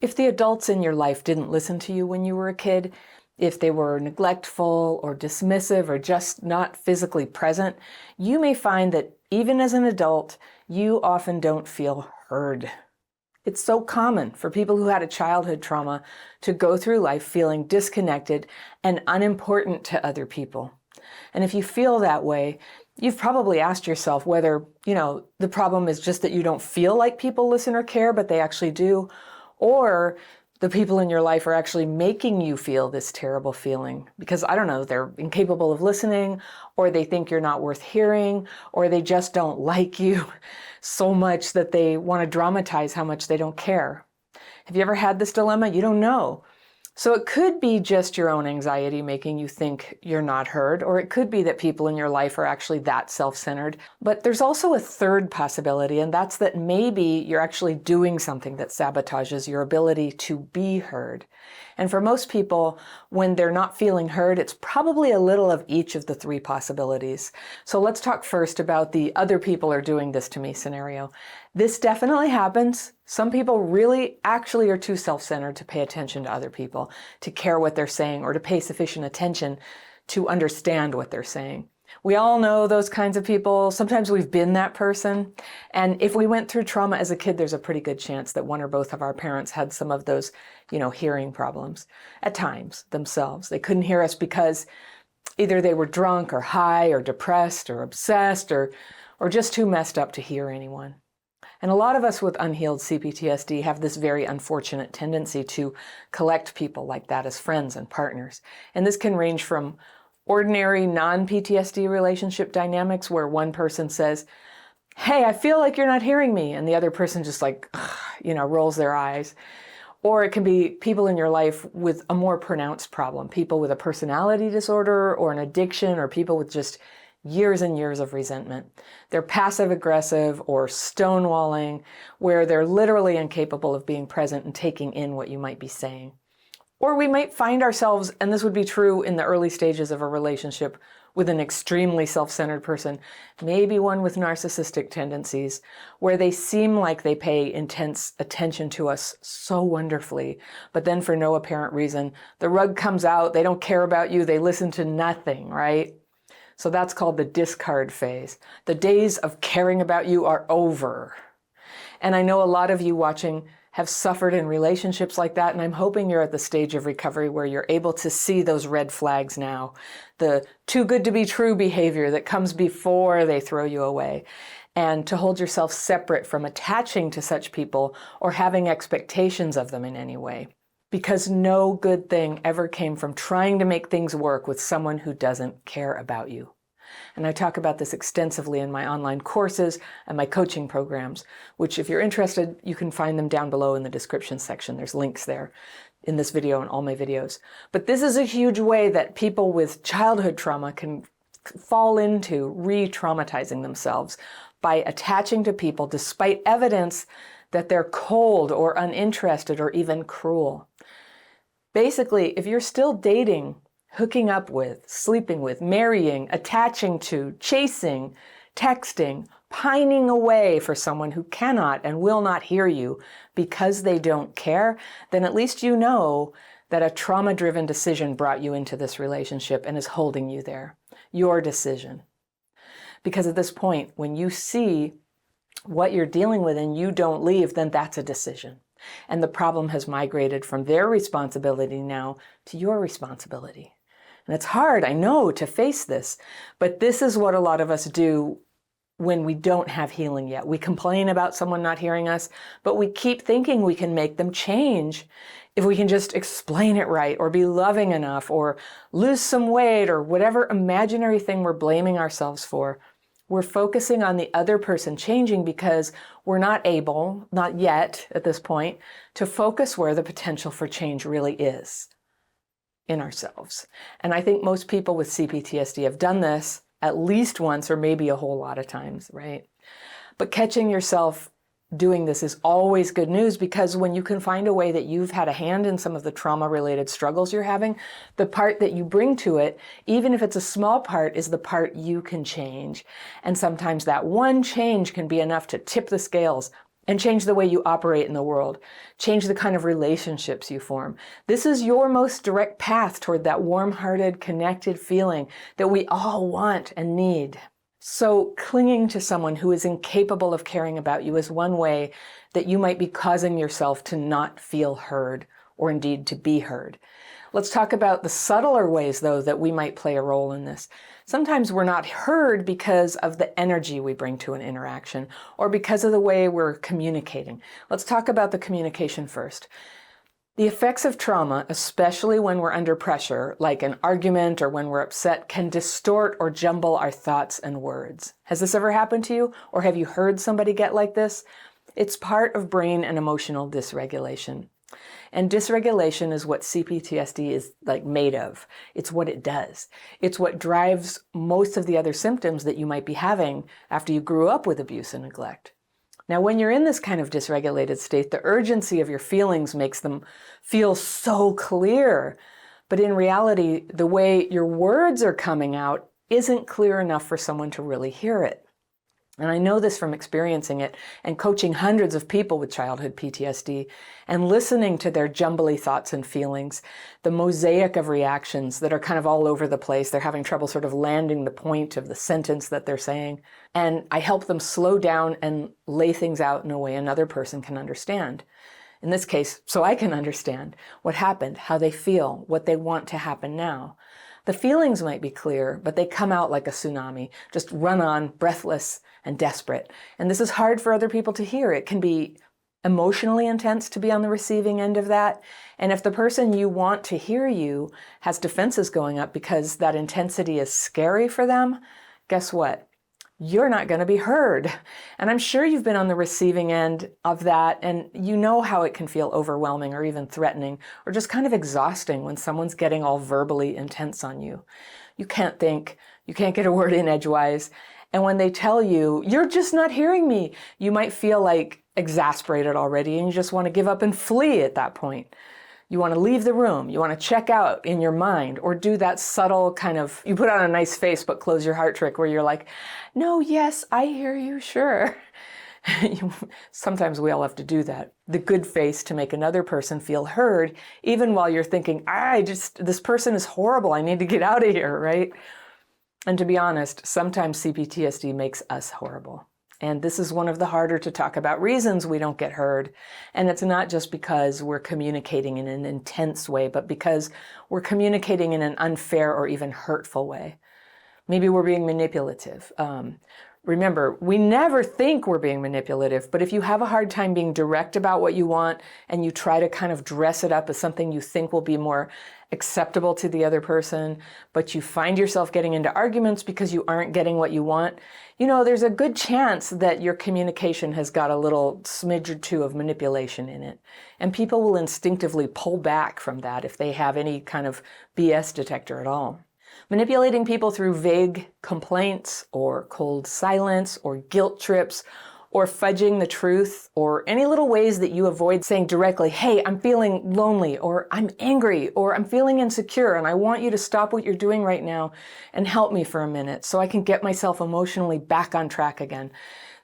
If the adults in your life didn't listen to you when you were a kid, if they were neglectful or dismissive or just not physically present, you may find that even as an adult, you often don't feel heard. It's so common for people who had a childhood trauma to go through life feeling disconnected and unimportant to other people. And if you feel that way, you've probably asked yourself whether, the problem is just that you don't feel like people listen or care, but they actually do, or the people in your life are actually making you feel this terrible feeling because, I don't know, they're incapable of listening, or they think you're not worth hearing, or they just don't like you so much that they want to dramatize how much they don't care. Have you ever had this dilemma? You don't know. So it could be just your own anxiety making you think you're not heard, or it could be that people in your life are actually that self-centered. But there's also a third possibility, and that's that maybe you're actually doing something that sabotages your ability to be heard. And for most people, when they're not feeling heard, it's probably a little of each of the three possibilities. So let's talk first about the other people are doing this to me scenario. This definitely happens. Some people really actually are too self-centered to pay attention to other people, to care what they're saying, or to pay sufficient attention to understand what they're saying. We all know those kinds of people. Sometimes we've been that person. And if we went through trauma as a kid, there's a pretty good chance that one or both of our parents had some of those, hearing problems at times themselves. They couldn't hear us because either they were drunk or high or depressed or obsessed or just too messed up to hear anyone. And a lot of us with unhealed CPTSD have this very unfortunate tendency to collect people like that as friends and partners. And this can range from ordinary non-PTSD relationship dynamics where one person says, "Hey, I feel like you're not hearing me," and the other person just rolls their eyes. Or it can be people in your life with a more pronounced problem, people with a personality disorder or an addiction, or people with just years and years of resentment. They're passive aggressive or stonewalling, where they're literally incapable of being present and taking in what you might be saying. Or we might find ourselves, and this would be true in the early stages of a relationship with an extremely self-centered person, maybe one with narcissistic tendencies, where they seem like they pay intense attention to us so wonderfully, but then for no apparent reason, the rug comes out, they don't care about you, they listen to nothing, right? So that's called the discard phase. The days of caring about you are over. And I know a lot of you watching have suffered in relationships like that, and I'm hoping you're at the stage of recovery where you're able to see those red flags now. The too good to be true behavior that comes before they throw you away. And to hold yourself separate from attaching to such people or having expectations of them in any way. Because no good thing ever came from trying to make things work with someone who doesn't care about you. And I talk about this extensively in my online courses and my coaching programs, which if you're interested, you can find them down below in the description section. There's links there in this video and all my videos. But this is a huge way that people with childhood trauma can fall into re-traumatizing themselves by attaching to people despite evidence that they're cold or uninterested or even cruel. Basically, if you're still dating, hooking up with, sleeping with, marrying, attaching to, chasing, texting, pining away for someone who cannot and will not hear you because they don't care, then at least you know that a trauma-driven decision brought you into this relationship and is holding you there. Your decision. Because at this point, when you see what you're dealing with and you don't leave, then that's a decision. And the problem has migrated from their responsibility now to your responsibility. And it's hard, I know, to face this, but this is what a lot of us do when we don't have healing yet. We complain about someone not hearing us, but we keep thinking we can make them change if we can just explain it right, or be loving enough, or lose some weight, or whatever imaginary thing we're blaming ourselves for. We're focusing on the other person changing because we're not able, not yet at this point, to focus where the potential for change really is. In ourselves. And I think most people with CPTSD have done this at least once or maybe a whole lot of times, right? But catching yourself doing this is always good news, because when you can find a way that you've had a hand in some of the trauma-related struggles you're having, the part that you bring to it, even if it's a small part, is the part you can change. And sometimes that one change can be enough to tip the scales and change the way you operate in the world. Change the kind of relationships you form. This is your most direct path toward that warm-hearted, connected feeling that we all want and need. So clinging to someone who is incapable of caring about you is one way that you might be causing yourself to not feel heard, or indeed to be heard. Let's talk about the subtler ways, though, that we might play a role in this. Sometimes we're not heard because of the energy we bring to an interaction or because of the way we're communicating. Let's talk about the communication first. The effects of trauma, especially when we're under pressure, like an argument or when we're upset, can distort or jumble our thoughts and words. Has this ever happened to you? Or have you heard somebody get like this? It's part of brain and emotional dysregulation. And dysregulation is what CPTSD is made of. It's what it does. It's what drives most of the other symptoms that you might be having after you grew up with abuse and neglect. Now, when you're in this kind of dysregulated state, the urgency of your feelings makes them feel so clear. But in reality, the way your words are coming out isn't clear enough for someone to really hear it. And I know this from experiencing it and coaching hundreds of people with childhood PTSD and listening to their jumbly thoughts and feelings, the mosaic of reactions that are kind of all over the place. They're having trouble sort of landing the point of the sentence that they're saying. And I help them slow down and lay things out in a way another person can understand. In this case, so I can understand what happened, how they feel, what they want to happen now. The feelings might be clear, but they come out like a tsunami, just run on, breathless and desperate. And this is hard for other people to hear. It can be emotionally intense to be on the receiving end of that. And if the person you want to hear you has defenses going up because that intensity is scary for them, guess what? You're not going to be heard. And I'm sure you've been on the receiving end of that, and you know how it can feel overwhelming or even threatening or just kind of exhausting when someone's getting all verbally intense on you. You can't think, you can't get a word in edgewise. And when they tell you, you're just not hearing me, you might feel like exasperated already and you just want to give up and flee at that point. You want to leave the room, you want to check out in your mind or do that subtle kind of, you put on a nice face but close your heart trick where you're like, no, yes, I hear you, sure. Sometimes we all have to do that. The good face to make another person feel heard, even while you're thinking, this person is horrible, I need to get out of here, right? And to be honest, sometimes CPTSD makes us horrible. And this is one of the harder to talk about reasons we don't get heard. And it's not just because we're communicating in an intense way, but because we're communicating in an unfair or even hurtful way. Maybe we're being manipulative. Remember, we never think we're being manipulative, but if you have a hard time being direct about what you want and you try to kind of dress it up as something you think will be more acceptable to the other person, but you find yourself getting into arguments because you aren't getting what you want, there's a good chance that your communication has got a little smidge or two of manipulation in it. And people will instinctively pull back from that if they have any kind of BS detector at all. Manipulating people through vague complaints or cold silence or guilt trips or fudging the truth or any little ways that you avoid saying directly, hey, I'm feeling lonely or I'm angry or I'm feeling insecure and I want you to stop what you're doing right now and help me for a minute so I can get myself emotionally back on track again.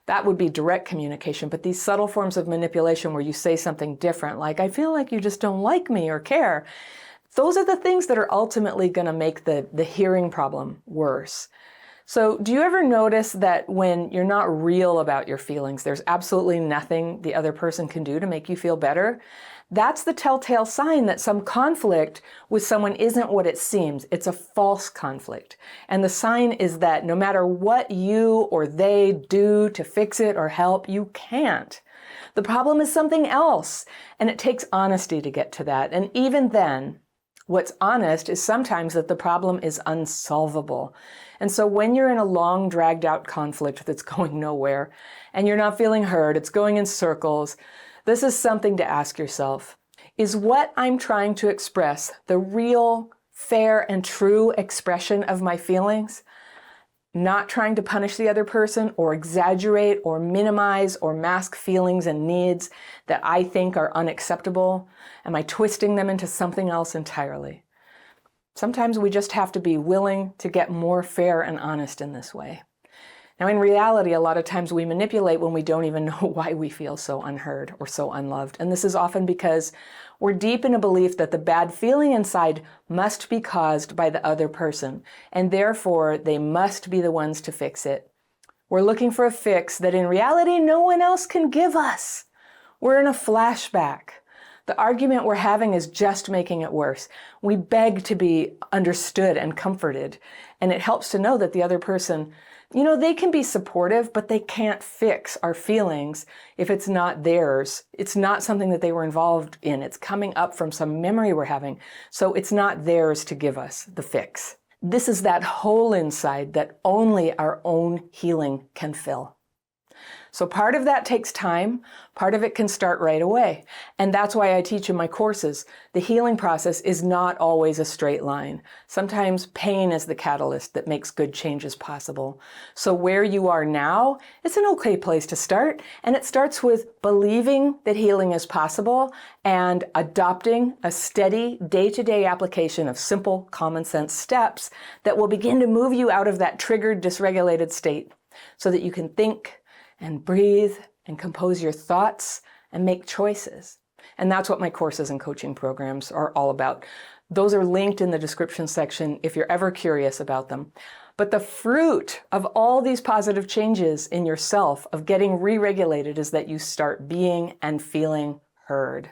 That would be direct communication, but these subtle forms of manipulation where you say something different, like, I feel like you just don't like me or care, those are the things that are ultimately going to make the hearing problem worse. So do you ever notice that when you're not real about your feelings, there's absolutely nothing the other person can do to make you feel better? That's the telltale sign that some conflict with someone isn't what it seems. It's a false conflict. And the sign is that no matter what you or they do to fix it or help, you can't. The problem is something else, and it takes honesty to get to that. And even then, what's honest is sometimes that the problem is unsolvable. And so when you're in a long, dragged out conflict that's going nowhere and you're not feeling heard, it's going in circles, this is something to ask yourself. Is what I'm trying to express the real, fair, and true expression of my feelings? Not trying to punish the other person or exaggerate or minimize or mask feelings and needs that I think are unacceptable? Am I twisting them into something else entirely? Sometimes we just have to be willing to get more fair and honest in this way. Now, in reality, a lot of times we manipulate when we don't even know why we feel so unheard or so unloved. And this is often because we're deep in a belief that the bad feeling inside must be caused by the other person, and therefore they must be the ones to fix it. We're looking for a fix that in reality no one else can give us. We're in a flashback. The argument we're having is just making it worse. We beg to be understood and comforted, and it helps to know that the other person, they can be supportive, but they can't fix our feelings if it's not theirs. It's not something that they were involved in. It's coming up from some memory we're having. So it's not theirs to give us the fix. This is that hole inside that only our own healing can fill. So part of that takes time, part of it can start right away. And that's why I teach in my courses, the healing process is not always a straight line. Sometimes pain is the catalyst that makes good changes possible. So where you are now, it's an okay place to start. And it starts with believing that healing is possible and adopting a steady day-to-day application of simple common sense steps that will begin to move you out of that triggered, dysregulated state so that you can think and breathe and compose your thoughts and make choices. And that's what my courses and coaching programs are all about. Those are linked in the description section if you're ever curious about them. But the fruit of all these positive changes in yourself of getting re-regulated is that you start being and feeling heard.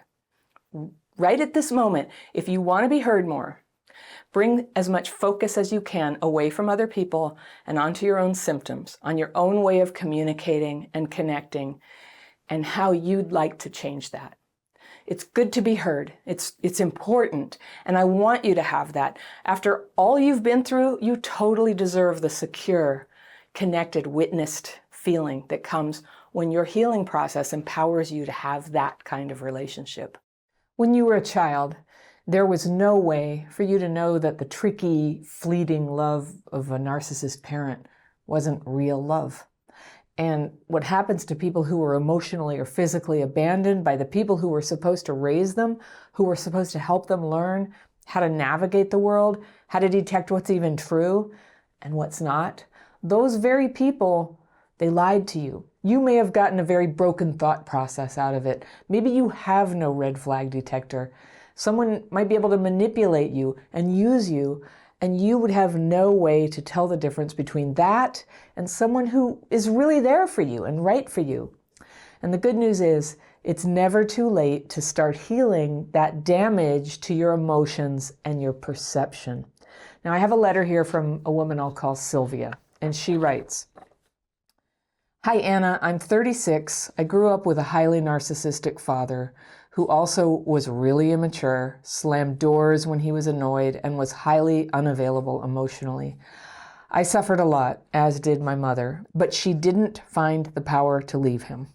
Right at this moment, if you want to be heard more, bring as much focus as you can away from other people and onto your own symptoms, on your own way of communicating and connecting, and how you'd like to change that. It's good to be heard. It's important, and I want you to have that. After all you've been through, you totally deserve the secure, connected, witnessed feeling that comes when your healing process empowers you to have that kind of relationship. When you were a child, there was no way for you to know that the tricky, fleeting love of a narcissist parent wasn't real love. And what happens to people who were emotionally or physically abandoned by the people who were supposed to raise them, who were supposed to help them learn how to navigate the world, how to detect what's even true and what's not, those very people, they lied to you. You may have gotten a very broken thought process out of it. Maybe you have no red flag detector. Someone might be able to manipulate you and use you, and you would have no way to tell the difference between that and someone who is really there for you and right for you. And the good news is, it's never too late to start healing that damage to your emotions and your perception. Now, I have a letter here from a woman I'll call Sylvia, and she writes, "Hi, Anna, I'm 36. I grew up with a highly narcissistic father who also was really immature, slammed doors when he was annoyed, and was highly unavailable emotionally. I suffered a lot, as did my mother, but she didn't find the power to leave him.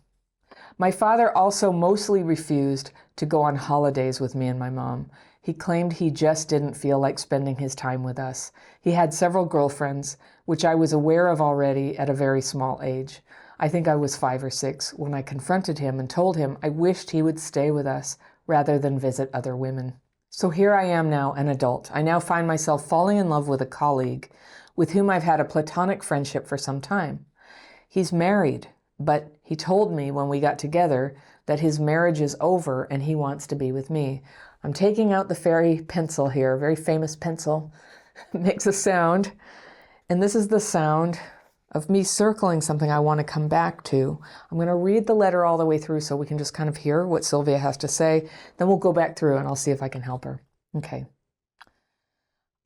My father also mostly refused to go on holidays with me and my mom. He claimed he just didn't feel like spending his time with us. He had several girlfriends, which I was aware of already at a very small age. I think I was 5 or 6 when I confronted him and told him I wished he would stay with us rather than visit other women. So here I am now, an adult. I now find myself falling in love with a colleague with whom I've had a platonic friendship for some time. He's married, but he told me when we got together that his marriage is over and he wants to be with me. I'm taking out the fairy pencil here, a very famous pencil. It makes a sound. And this is the sound of me circling something I want to come back to. I'm going to read the letter all the way through so we can just kind of hear what Sylvia has to say. Then we'll go back through and I'll see if I can help her. Okay.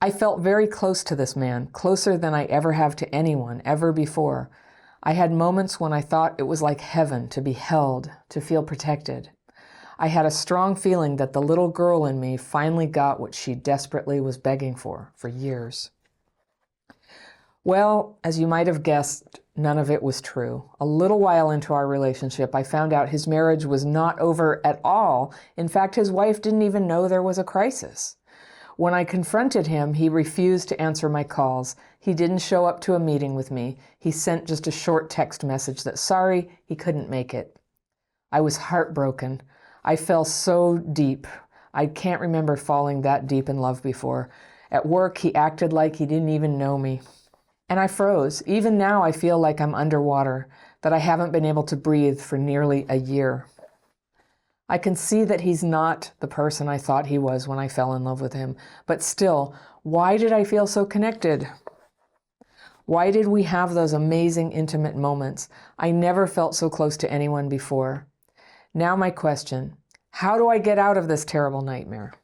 I felt very close to this man, closer than I ever have to anyone, ever before. I had moments when I thought it was like heaven to be held, to feel protected. I had a strong feeling that the little girl in me finally got what she desperately was begging for years. Well, as you might have guessed, none of it was true. A little while into our relationship, I found out his marriage was not over at all. In fact, his wife didn't even know there was a crisis. When I confronted him, he refused to answer my calls. He didn't show up to a meeting with me. He sent just a short text message that sorry, he couldn't make it. I was heartbroken. I fell so deep. I can't remember falling that deep in love before. At work, he acted like he didn't even know me. And I froze. Even now, I feel like I'm underwater, that I haven't been able to breathe for nearly a year. I can see that he's not the person I thought he was when I fell in love with him. But still, why did I feel so connected? Why did we have those amazing, intimate moments? I never felt so close to anyone before. Now my question, how do I get out of this terrible nightmare?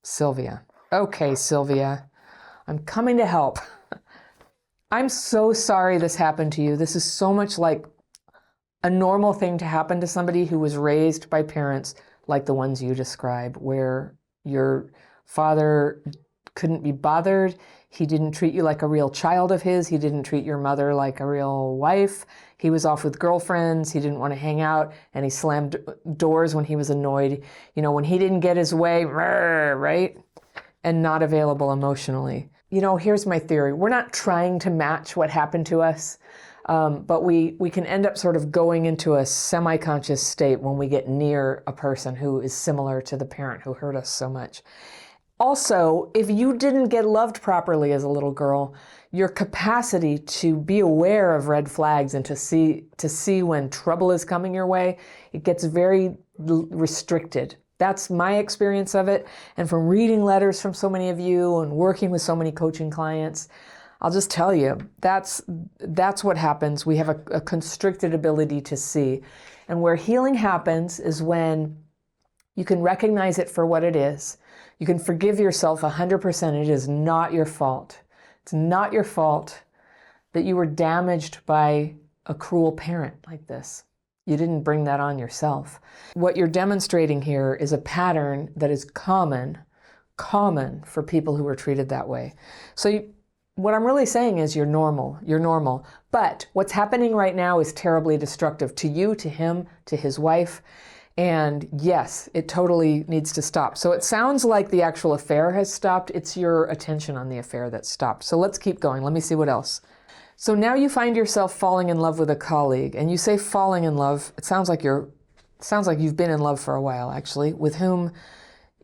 Sylvia. Okay, Sylvia, I'm coming to help. I'm so sorry this happened to you. This is so much like a normal thing to happen to somebody who was raised by parents like the ones you describe, where your father couldn't be bothered. He didn't treat you like a real child of his. He didn't treat your mother like a real wife. He was off with girlfriends. He didn't want to hang out, and he slammed doors when he was annoyed. You know, when he didn't get his way, right? And not available emotionally. You know, here's my theory. We're not trying to match what happened to us, but we can end up sort of going into a semi-conscious state when we get near a person who is similar to the parent who hurt us so much. Also, if you didn't get loved properly as a little girl, your capacity to be aware of red flags and to see when trouble is coming your way, it gets very restricted. That's my experience of it. And from reading letters from so many of you and working with so many coaching clients, I'll just tell you, that's what happens. We have a constricted ability to see. And where healing happens is when you can recognize it for what it is. You can forgive yourself 100%. It is not your fault. It's not your fault that you were damaged by a cruel parent like this. You didn't bring that on yourself. What you're demonstrating here is a pattern that is common for people who were treated that way. So what I'm really saying is you're normal. But what's happening right now is terribly destructive to you, to him, to his wife. And yes, it totally needs to stop. So it sounds like the actual affair has stopped. It's your attention on the affair that stopped. So let's keep going. Let me see what else. So now you find yourself falling in love with a colleague, and you say falling in love. It sounds like you've been in love for a while, actually, with whom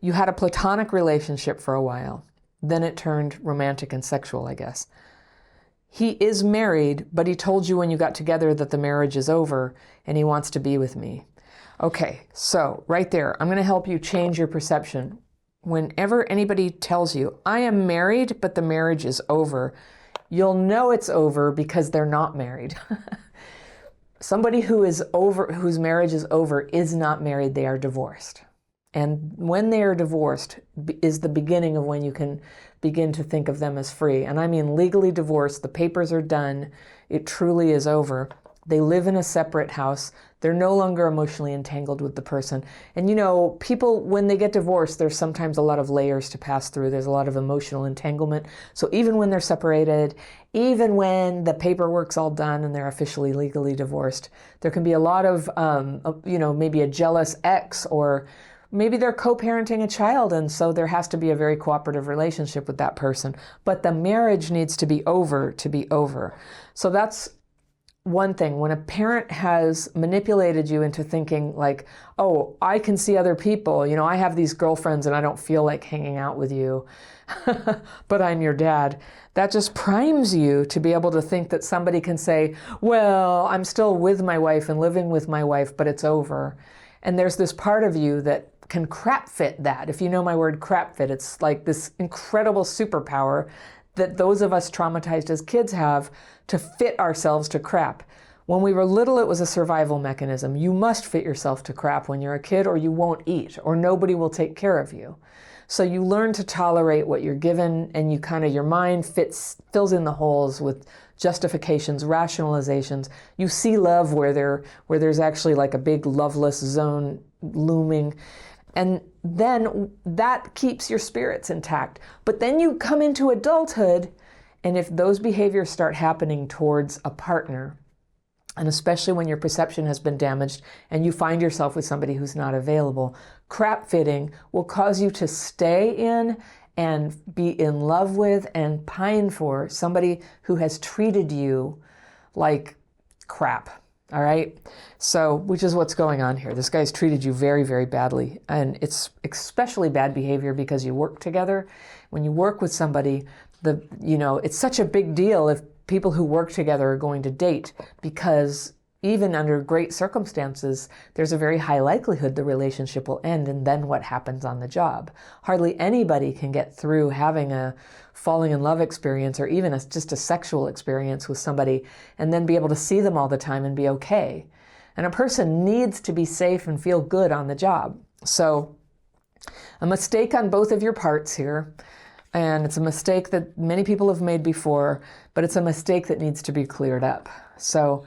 you had a platonic relationship for a while. Then it turned romantic and sexual, I guess. He is married, but he told you when you got together that the marriage is over and he wants to be with me. Okay, so right there, I'm going to help you change your perception. Whenever anybody tells you, I am married, but the marriage is over, you'll know it's over because they're not married. Somebody whose marriage is over is not married, they are divorced. And when they are divorced is the beginning of when you can begin to think of them as free. And I mean legally divorced, the papers are done, it truly is over. They live in a separate house. They're no longer emotionally entangled with the person. And you know, people, when they get divorced, there's sometimes a lot of layers to pass through. There's a lot of emotional entanglement. So even when they're separated, even when the paperwork's all done and they're officially legally divorced, there can be a lot of, maybe a jealous ex, or maybe they're co-parenting a child, and so there has to be a very cooperative relationship with that person. But the marriage needs to be over to be over. So that's one thing. When a parent has manipulated you into thinking like, oh, I can see other people, you know, I have these girlfriends and I don't feel like hanging out with you, but I'm your dad. That just primes you to be able to think that somebody can say, well, I'm still with my wife and living with my wife, but it's over. And there's this part of you that can crap fit that. If you know my word crap fit, it's like this incredible superpower that those of us traumatized as kids have to fit ourselves to crap. When we were little, it was a survival mechanism. You must fit yourself to crap when you're a kid, or you won't eat, or nobody will take care of you. So you learn to tolerate what you're given, and your mind fills in the holes with justifications, rationalizations. You see love where there's actually like a big loveless zone looming. And then that keeps your spirits intact. But then you come into adulthood, and if those behaviors start happening towards a partner, and especially when your perception has been damaged and you find yourself with somebody who's not available, crap fitting will cause you to stay in and be in love with and pine for somebody who has treated you like crap. All right. So, which is what's going on here. This guy's treated you very, very badly. And it's especially bad behavior because you work together. When you work with somebody, it's such a big deal if people who work together are going to date, because even under great circumstances, there's a very high likelihood the relationship will end, and then what happens on the job? Hardly anybody can get through having a falling in love experience, or even just a sexual experience with somebody, and then be able to see them all the time and be okay. And a person needs to be safe and feel good on the job. So a mistake on both of your parts here, and it's a mistake that many people have made before, but it's a mistake that needs to be cleared up. So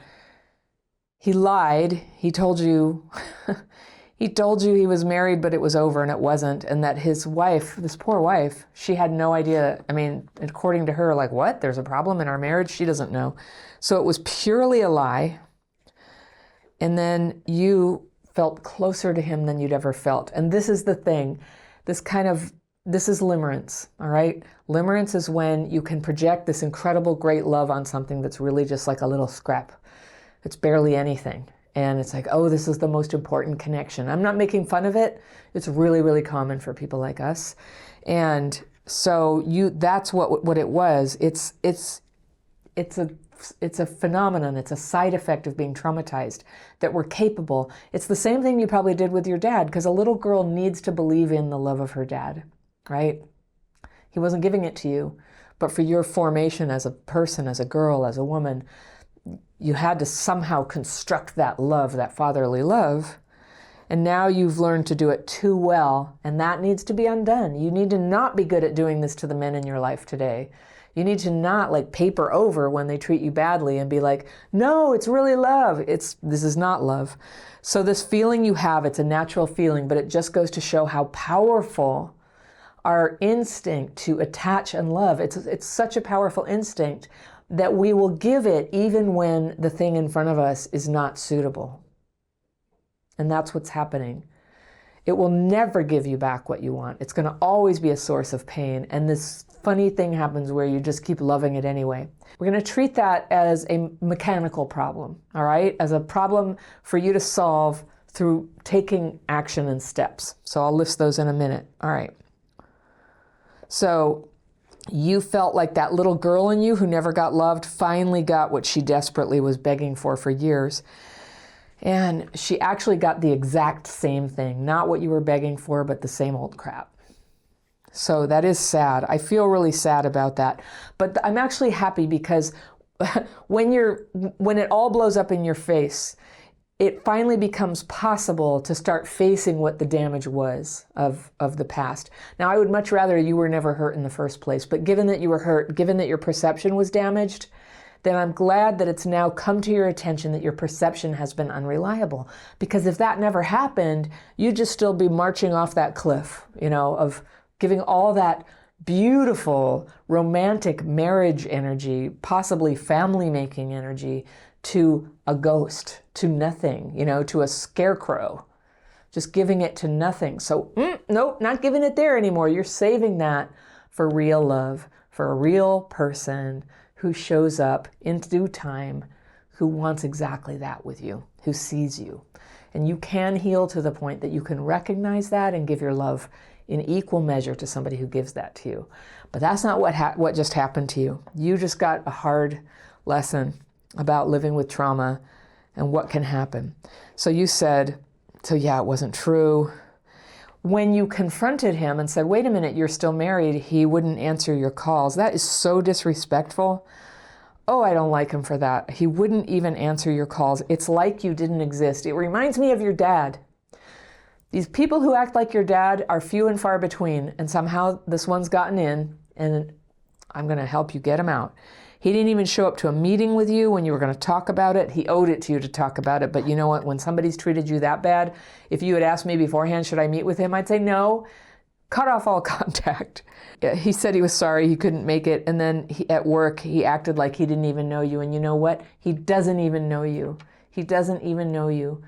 he lied. He told you he was married, but it was over and it wasn't. And that his wife, this poor wife, she had no idea. I mean, according to her, like, what? There's a problem in our marriage? She doesn't know. So it was purely a lie. And then you felt closer to him than you'd ever felt. And this is the thing. This is limerence, all right? Limerence is when you can project this incredible, great love on something that's really just like a little scrap. It's barely anything. And it's like, oh, this is the most important connection. I'm not making fun of it. It's really, really common for people like us. And so that's what it was. It's a phenomenon. It's a side effect of being traumatized, that we're capable. It's the same thing you probably did with your dad, because a little girl needs to believe in the love of her dad, right? He wasn't giving it to you, but for your formation as a person, as a girl, as a woman, you had to somehow construct that love, that fatherly love. And now you've learned to do it too well, and that needs to be undone. You need to not be good at doing this to the men in your life today. You need to not like paper over when they treat you badly and be like, no, it's really love. This is not love. So this feeling you have, it's a natural feeling, but it just goes to show how powerful our instinct to attach and love. It's such a powerful instinct that we will give it even when the thing in front of us is not suitable. And that's what's happening. It will never give you back what you want. It's going to always be a source of pain. And this funny thing happens where you just keep loving it anyway. We're going to treat that as a mechanical problem, all right? As a problem for you to solve through taking action and steps. So I'll list those in a minute. All right. So you felt like that little girl in you who never got loved finally got what she desperately was begging for years. And she actually got the exact same thing, not what you were begging for, but the same old crap. So that is sad. I feel really sad about that. But I'm actually happy, because when it all blows up in your face, it finally becomes possible to start facing what the damage was of the past. Now, I would much rather you were never hurt in the first place, but given that you were hurt, given that your perception was damaged, then I'm glad that it's now come to your attention that your perception has been unreliable. Because if that never happened, you'd just still be marching off that cliff, of giving all that beautiful, romantic marriage energy, possibly family-making energy, to a ghost, to nothing, to a scarecrow, just giving it to nothing. So, nope, not giving it there anymore. You're saving that for real love, for a real person who shows up in due time, who wants exactly that with you, who sees you. And you can heal to the point that you can recognize that and give your love in equal measure to somebody who gives that to you. But that's not what just happened to you. You just got a hard lesson about living with trauma and what can happen. So you said, yeah, it wasn't true. When you confronted him and said, wait a minute, you're still married, he wouldn't answer your calls. That is so disrespectful. Oh, I don't like him for that. He wouldn't even answer your calls. It's like you didn't exist. It reminds me of your dad. These people who act like your dad are few and far between, and somehow this one's gotten in, and I'm going to help you get him out. He didn't even show up to a meeting with you when you were going to talk about it. He owed it to you to talk about it. But you know what? When somebody's treated you that bad, if you had asked me beforehand, should I meet with him? I'd say no. Cut off all contact. He said he was sorry he couldn't make it. And then at work, he acted like he didn't even know you. And you know what? He doesn't even know you. He doesn't even know you.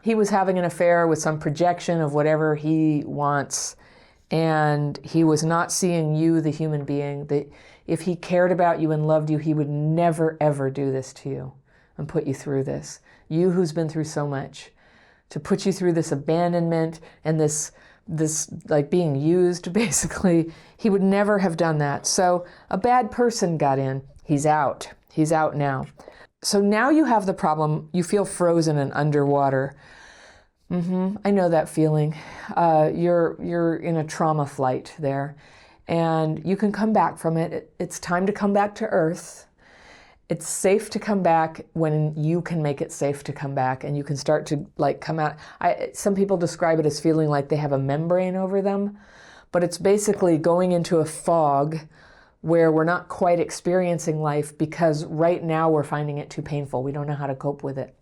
He was having an affair with some projection of whatever he wants. And he was not seeing you, the human being. If he cared about you and loved you, he would never, ever do this to you and put you through this. You who's been through so much, to put you through this abandonment and this this like being used, basically. He would never have done that. So a bad person got in. He's out. He's out now. So now you have the problem. You feel frozen and underwater. I know that feeling. You're in a trauma flight there, and you can come back from it. It's time to come back to Earth. It's safe to come back when you can make it safe to come back, and you can start to like come out. Some people describe it as feeling like they have a membrane over them, but it's basically going into a fog where we're not quite experiencing life because right now we're finding it too painful. We don't know how to cope with it.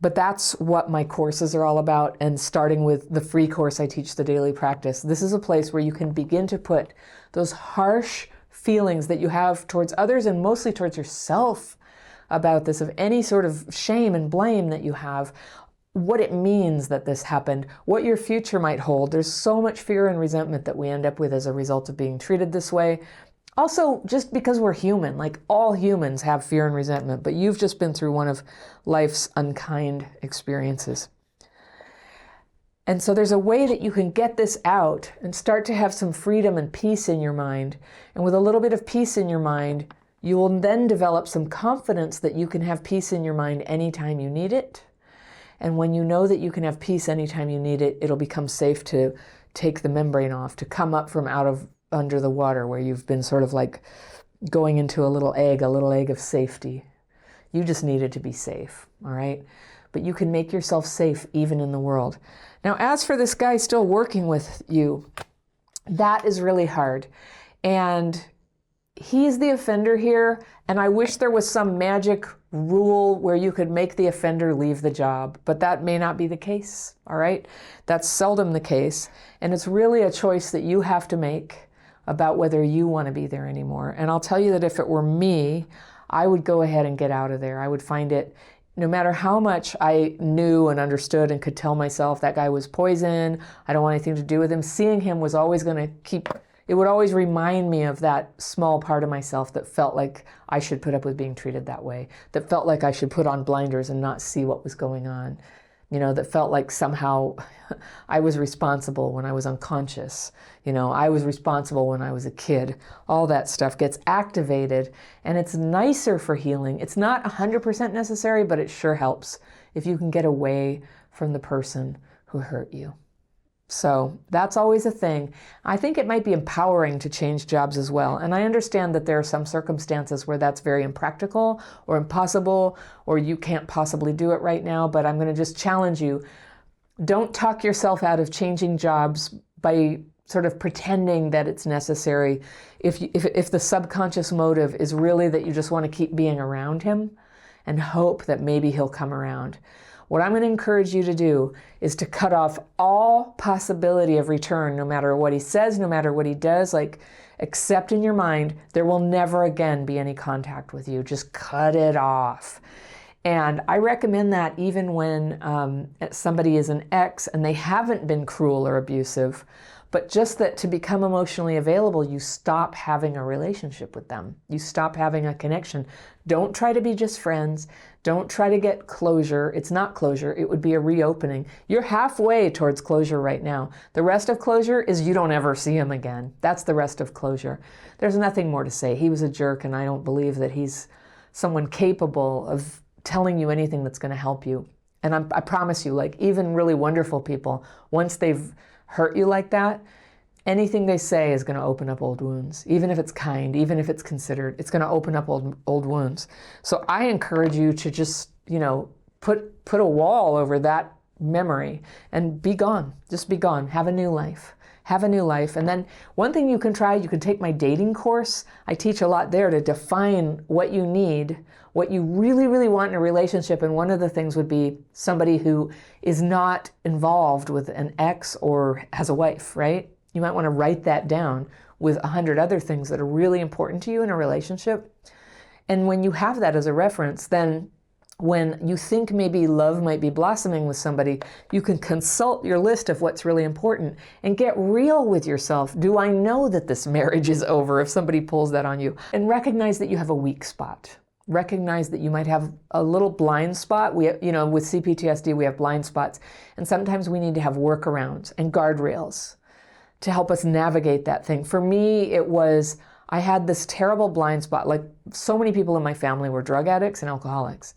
But that's what my courses are all about, and starting with the free course I teach, the daily practice. This is a place where you can begin to put those harsh feelings that you have towards others and mostly towards yourself about this, of any sort of shame and blame that you have, what it means that this happened, what your future might hold. There's so much fear and resentment that we end up with as a result of being treated this way. Also, just because we're human, like all humans have fear and resentment, but you've just been through one of life's unkind experiences. And so there's a way that you can get this out and start to have some freedom and peace in your mind. And with a little bit of peace in your mind, you will then develop some confidence that you can have peace in your mind anytime you need it. And when you know that you can have peace anytime you need it, it'll become safe to take the membrane off, to come up from under the water where you've been sort of like going into a little egg of safety. You just needed to be safe, all right? But you can make yourself safe even in the world. Now, as for this guy still working with you, that is really hard. And he's the offender here, and I wish there was some magic rule where you could make the offender leave the job, but that may not be the case, all right? That's seldom the case, and it's really a choice that you have to make about whether you want to be there anymore. And I'll tell you that if it were me, I would go ahead and get out of there. I would find it, no matter how much I knew and understood and could tell myself that guy was poison, I don't want anything to do with him, seeing him was always going to it would always remind me of that small part of myself that felt like I should put up with being treated that way, that felt like I should put on blinders and not see what was going on, that felt like somehow I was responsible when I was unconscious, I was responsible when I was a kid. All that stuff gets activated, and it's nicer for healing. It's not 100% necessary, but it sure helps if you can get away from the person who hurt you. So that's always a thing. I think it might be empowering to change jobs as well. And I understand that there are some circumstances where that's very impractical or impossible, or you can't possibly do it right now, but I'm going to just challenge you. Don't talk yourself out of changing jobs by sort of pretending that it's necessary if the subconscious motive is really that you just want to keep being around him and hope that maybe he'll come around. What I'm going to encourage you to do is to cut off all possibility of return, no matter what he says, no matter what he does, accept in your mind, there will never again be any contact with you. Just cut it off. And I recommend that even when somebody is an ex and they haven't been cruel or abusive, but just that to become emotionally available, you stop having a relationship with them. You stop having a connection. Don't try to be just friends. Don't try to get closure. It's not closure. It would be a reopening. You're halfway towards closure right now. The rest of closure is you don't ever see him again. That's the rest of closure. There's nothing more to say. He was a jerk, and I don't believe that he's someone capable of telling you anything that's going to help you. And I promise you, even really wonderful people, once they've hurt you like that, anything they say is going to open up old wounds. Even if it's kind, even if it's considered, it's going to open up old wounds. So I encourage you to just, put a wall over that memory and be gone. Just be gone. Have a new life. Have a new life. And then one thing you can try, you can take my dating course. I teach a lot there to define what you need, what you really, really want in a relationship. And one of the things would be somebody who is not involved with an ex or has a wife, right? You might want to write that down with 100 other things that are really important to you in a relationship. And when you have that as a reference, then when you think maybe love might be blossoming with somebody, you can consult your list of what's really important and get real with yourself. Do I know that this marriage is over if somebody pulls that on you? And recognize that you have a weak spot. recognize that you might have a little blind spot. With CPTSD, we have blind spots. And sometimes we need to have workarounds and guardrails to help us navigate that thing. For me, I had this terrible blind spot. Like so many people in my family were drug addicts and alcoholics.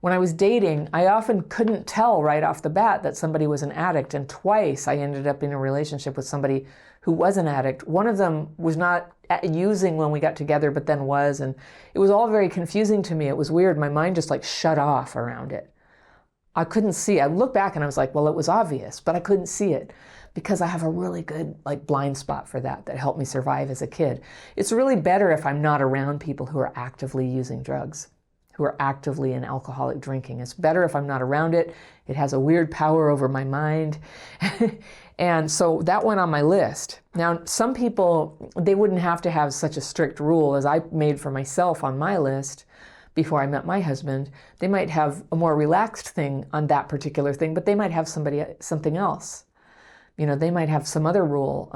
When I was dating, I often couldn't tell right off the bat that somebody was an addict. And twice I ended up in a relationship with somebody who was an addict. One of them was not using when we got together, but then was. And it was all very confusing to me. It was weird. My mind just like shut off around it. I couldn't see. I looked back and I was like, well, it was obvious, but I couldn't see it because I have a really good like blind spot for that helped me survive as a kid. It's really better if I'm not around people who are actively using drugs, who are actively in alcoholic drinking. It's better if I'm not around it. It has a weird power over my mind. And so that went on my list. Now, some people, they wouldn't have to have such a strict rule as I made for myself on my list before I met my husband. They might have a more relaxed thing on that particular thing, but they might have something else. They might have some other rule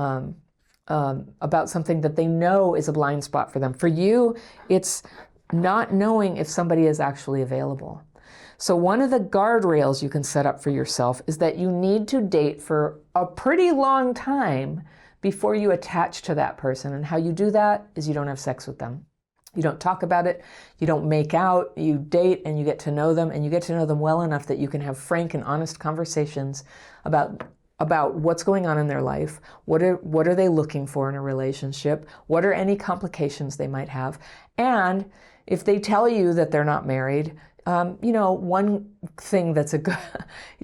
about something that they know is a blind spot for them. For you, it's not knowing if somebody is actually available. So one of the guardrails you can set up for yourself is that you need to date for a pretty long time before you attach to that person. And how you do that is you don't have sex with them. You don't talk about it. You don't make out. You date and you get to know them, and you get to know them well enough that you can have frank and honest conversations about what's going on in their life. What are they looking for in a relationship? What are any complications they might have? And if they tell you that they're not married, one thing that's a good,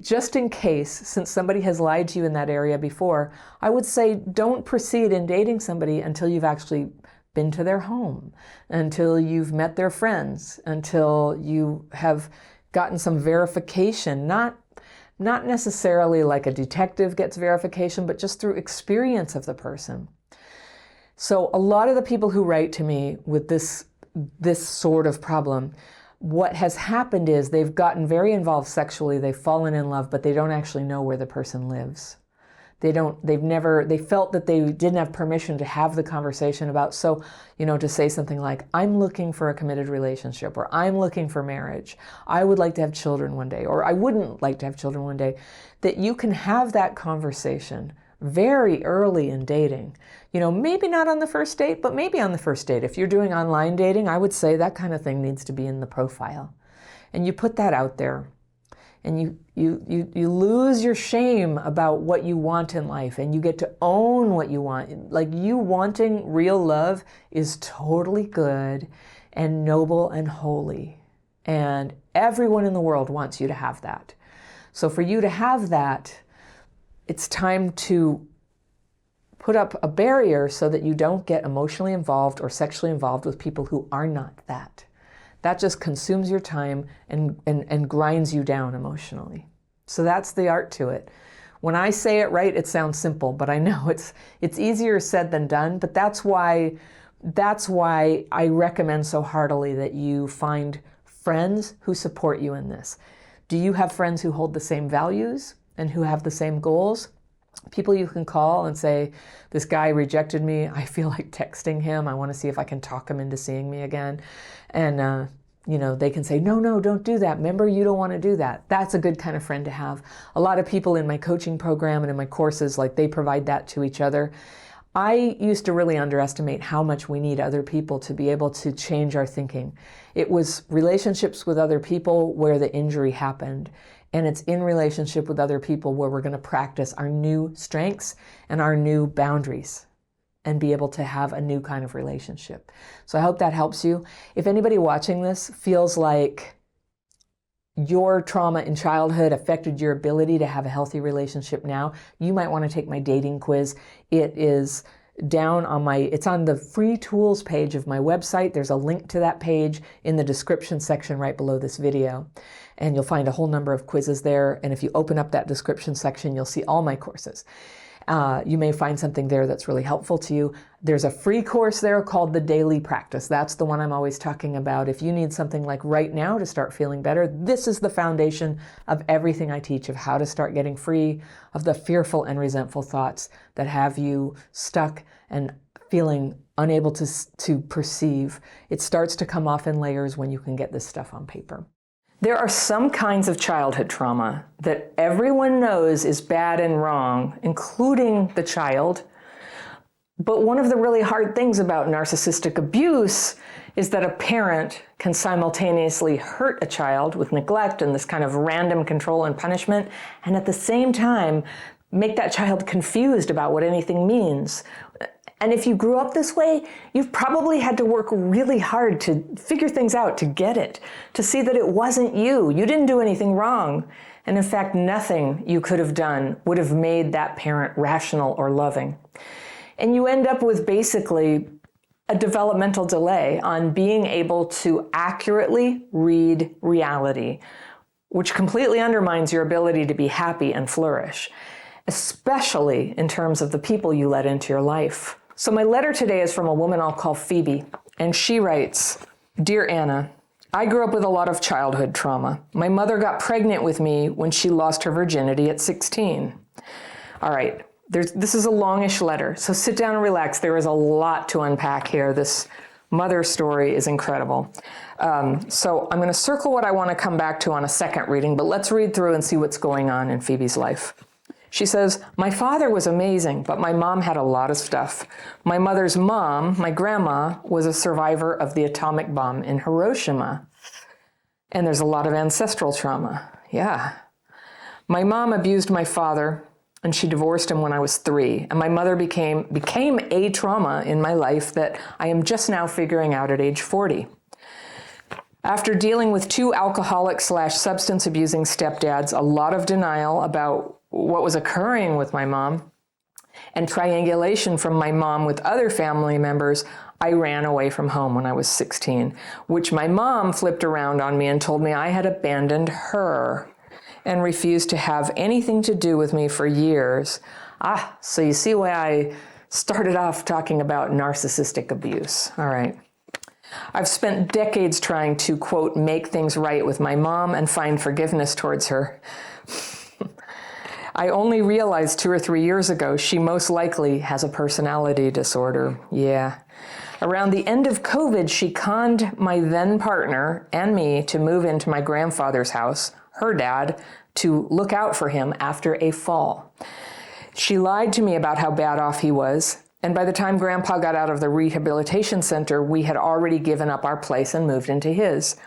just in case, since somebody has lied to you in that area before, I would say don't proceed in dating somebody until you've actually been to their home, until you've met their friends, until you have gotten some verification, not necessarily like a detective gets verification, but just through experience of the person. So a lot of the people who write to me with this sort of problem, what has happened is they've gotten very involved sexually, they've fallen in love, but they don't actually know where the person lives. They felt that they didn't have permission to have the conversation about, to say something like, I'm looking for a committed relationship, or I'm looking for marriage. I would like to have children one day, or I wouldn't like to have children one day. That you can have that conversation very early in dating. Maybe not on the first date, but maybe on the first date. If you're doing online dating, I would say that kind of thing needs to be in the profile. And you put that out there. And you lose your shame about what you want in life, and you get to own what you want. Like, you wanting real love is totally good and noble and holy. And everyone in the world wants you to have that. So for you to have that, it's time to put up a barrier so that you don't get emotionally involved or sexually involved with people who are not that. That just consumes your time and grinds you down emotionally. So that's the art to it. When I say it right, it sounds simple, but I know it's easier said than done. But that's why I recommend so heartily that you find friends who support you in this. Do you have friends who hold the same values and who have the same goals? People you can call and say, this guy rejected me. I feel like texting him. I want to see if I can talk him into seeing me again. And, they can say, no, don't do that. Remember, you don't want to do that. That's a good kind of friend to have. A lot of people in my coaching program and in my courses, they provide that to each other. I used to really underestimate how much we need other people to be able to change our thinking. It was relationships with other people where the injury happened. And it's in relationship with other people where we're going to practice our new strengths and our new boundaries and be able to have a new kind of relationship. So I hope that helps you. If anybody watching this feels like your trauma in childhood affected your ability to have a healthy relationship now, you might want to take my dating quiz. It is it's on the free tools page of my website. There's a link to that page in the description section right below this video. And you'll find a whole number of quizzes there. And if you open up that description section, you'll see all my courses. You may find something there that's really helpful to you. There's a free course there called The Daily Practice. That's the one I'm always talking about. If you need something like right now to start feeling better, this is the foundation of everything I teach of how to start getting free of the fearful and resentful thoughts that have you stuck and feeling unable to perceive. It starts to come off in layers when you can get this stuff on paper. There are some kinds of childhood trauma that everyone knows is bad and wrong, including the child. But one of the really hard things about narcissistic abuse is that a parent can simultaneously hurt a child with neglect and this kind of random control and punishment, and at the same time make that child confused about what anything means. And if you grew up this way, you've probably had to work really hard to figure things out, to get it, to see that it wasn't you. You didn't do anything wrong. And in fact, nothing you could have done would have made that parent rational or loving. And you end up with basically a developmental delay on being able to accurately read reality, which completely undermines your ability to be happy and flourish, especially in terms of the people you let into your life. So my letter today is from a woman I'll call Phoebe, and she writes, "Dear Anna, I grew up with a lot of childhood trauma. My mother got pregnant with me when she lost her virginity at 16. All right, this is a longish letter, so sit down and relax. There is a lot to unpack here. This mother story is incredible. So I'm going to circle what I want to come back to on a second reading, but let's read through and see what's going on in Phoebe's life. She says, "My father was amazing, but my mom had a lot of stuff. My mother's mom, my grandma, was a survivor of the atomic bomb in Hiroshima. And there's a lot of ancestral trauma. Yeah. My mom abused my father, and she divorced him when I was 3. And my mother became a trauma in my life that I am just now figuring out at age 40. After dealing with 2 alcoholic/substance abusing stepdads, a lot of denial about what was occurring with my mom, and triangulation from my mom with other family members, I ran away from home when I was 16, which my mom flipped around on me and told me I had abandoned her and refused to have anything to do with me for years. So you see why I started off talking about narcissistic abuse. All right. I've spent decades trying to, quote, make things right with my mom and find forgiveness towards her. I only realized 2 or 3 years ago she most likely has a personality disorder. Yeah. Around the end of COVID, she conned my then partner and me to move into my grandfather's house, her dad, to look out for him after a fall. She lied to me about how bad off he was, and by the time Grandpa got out of the rehabilitation center, we had already given up our place and moved into his.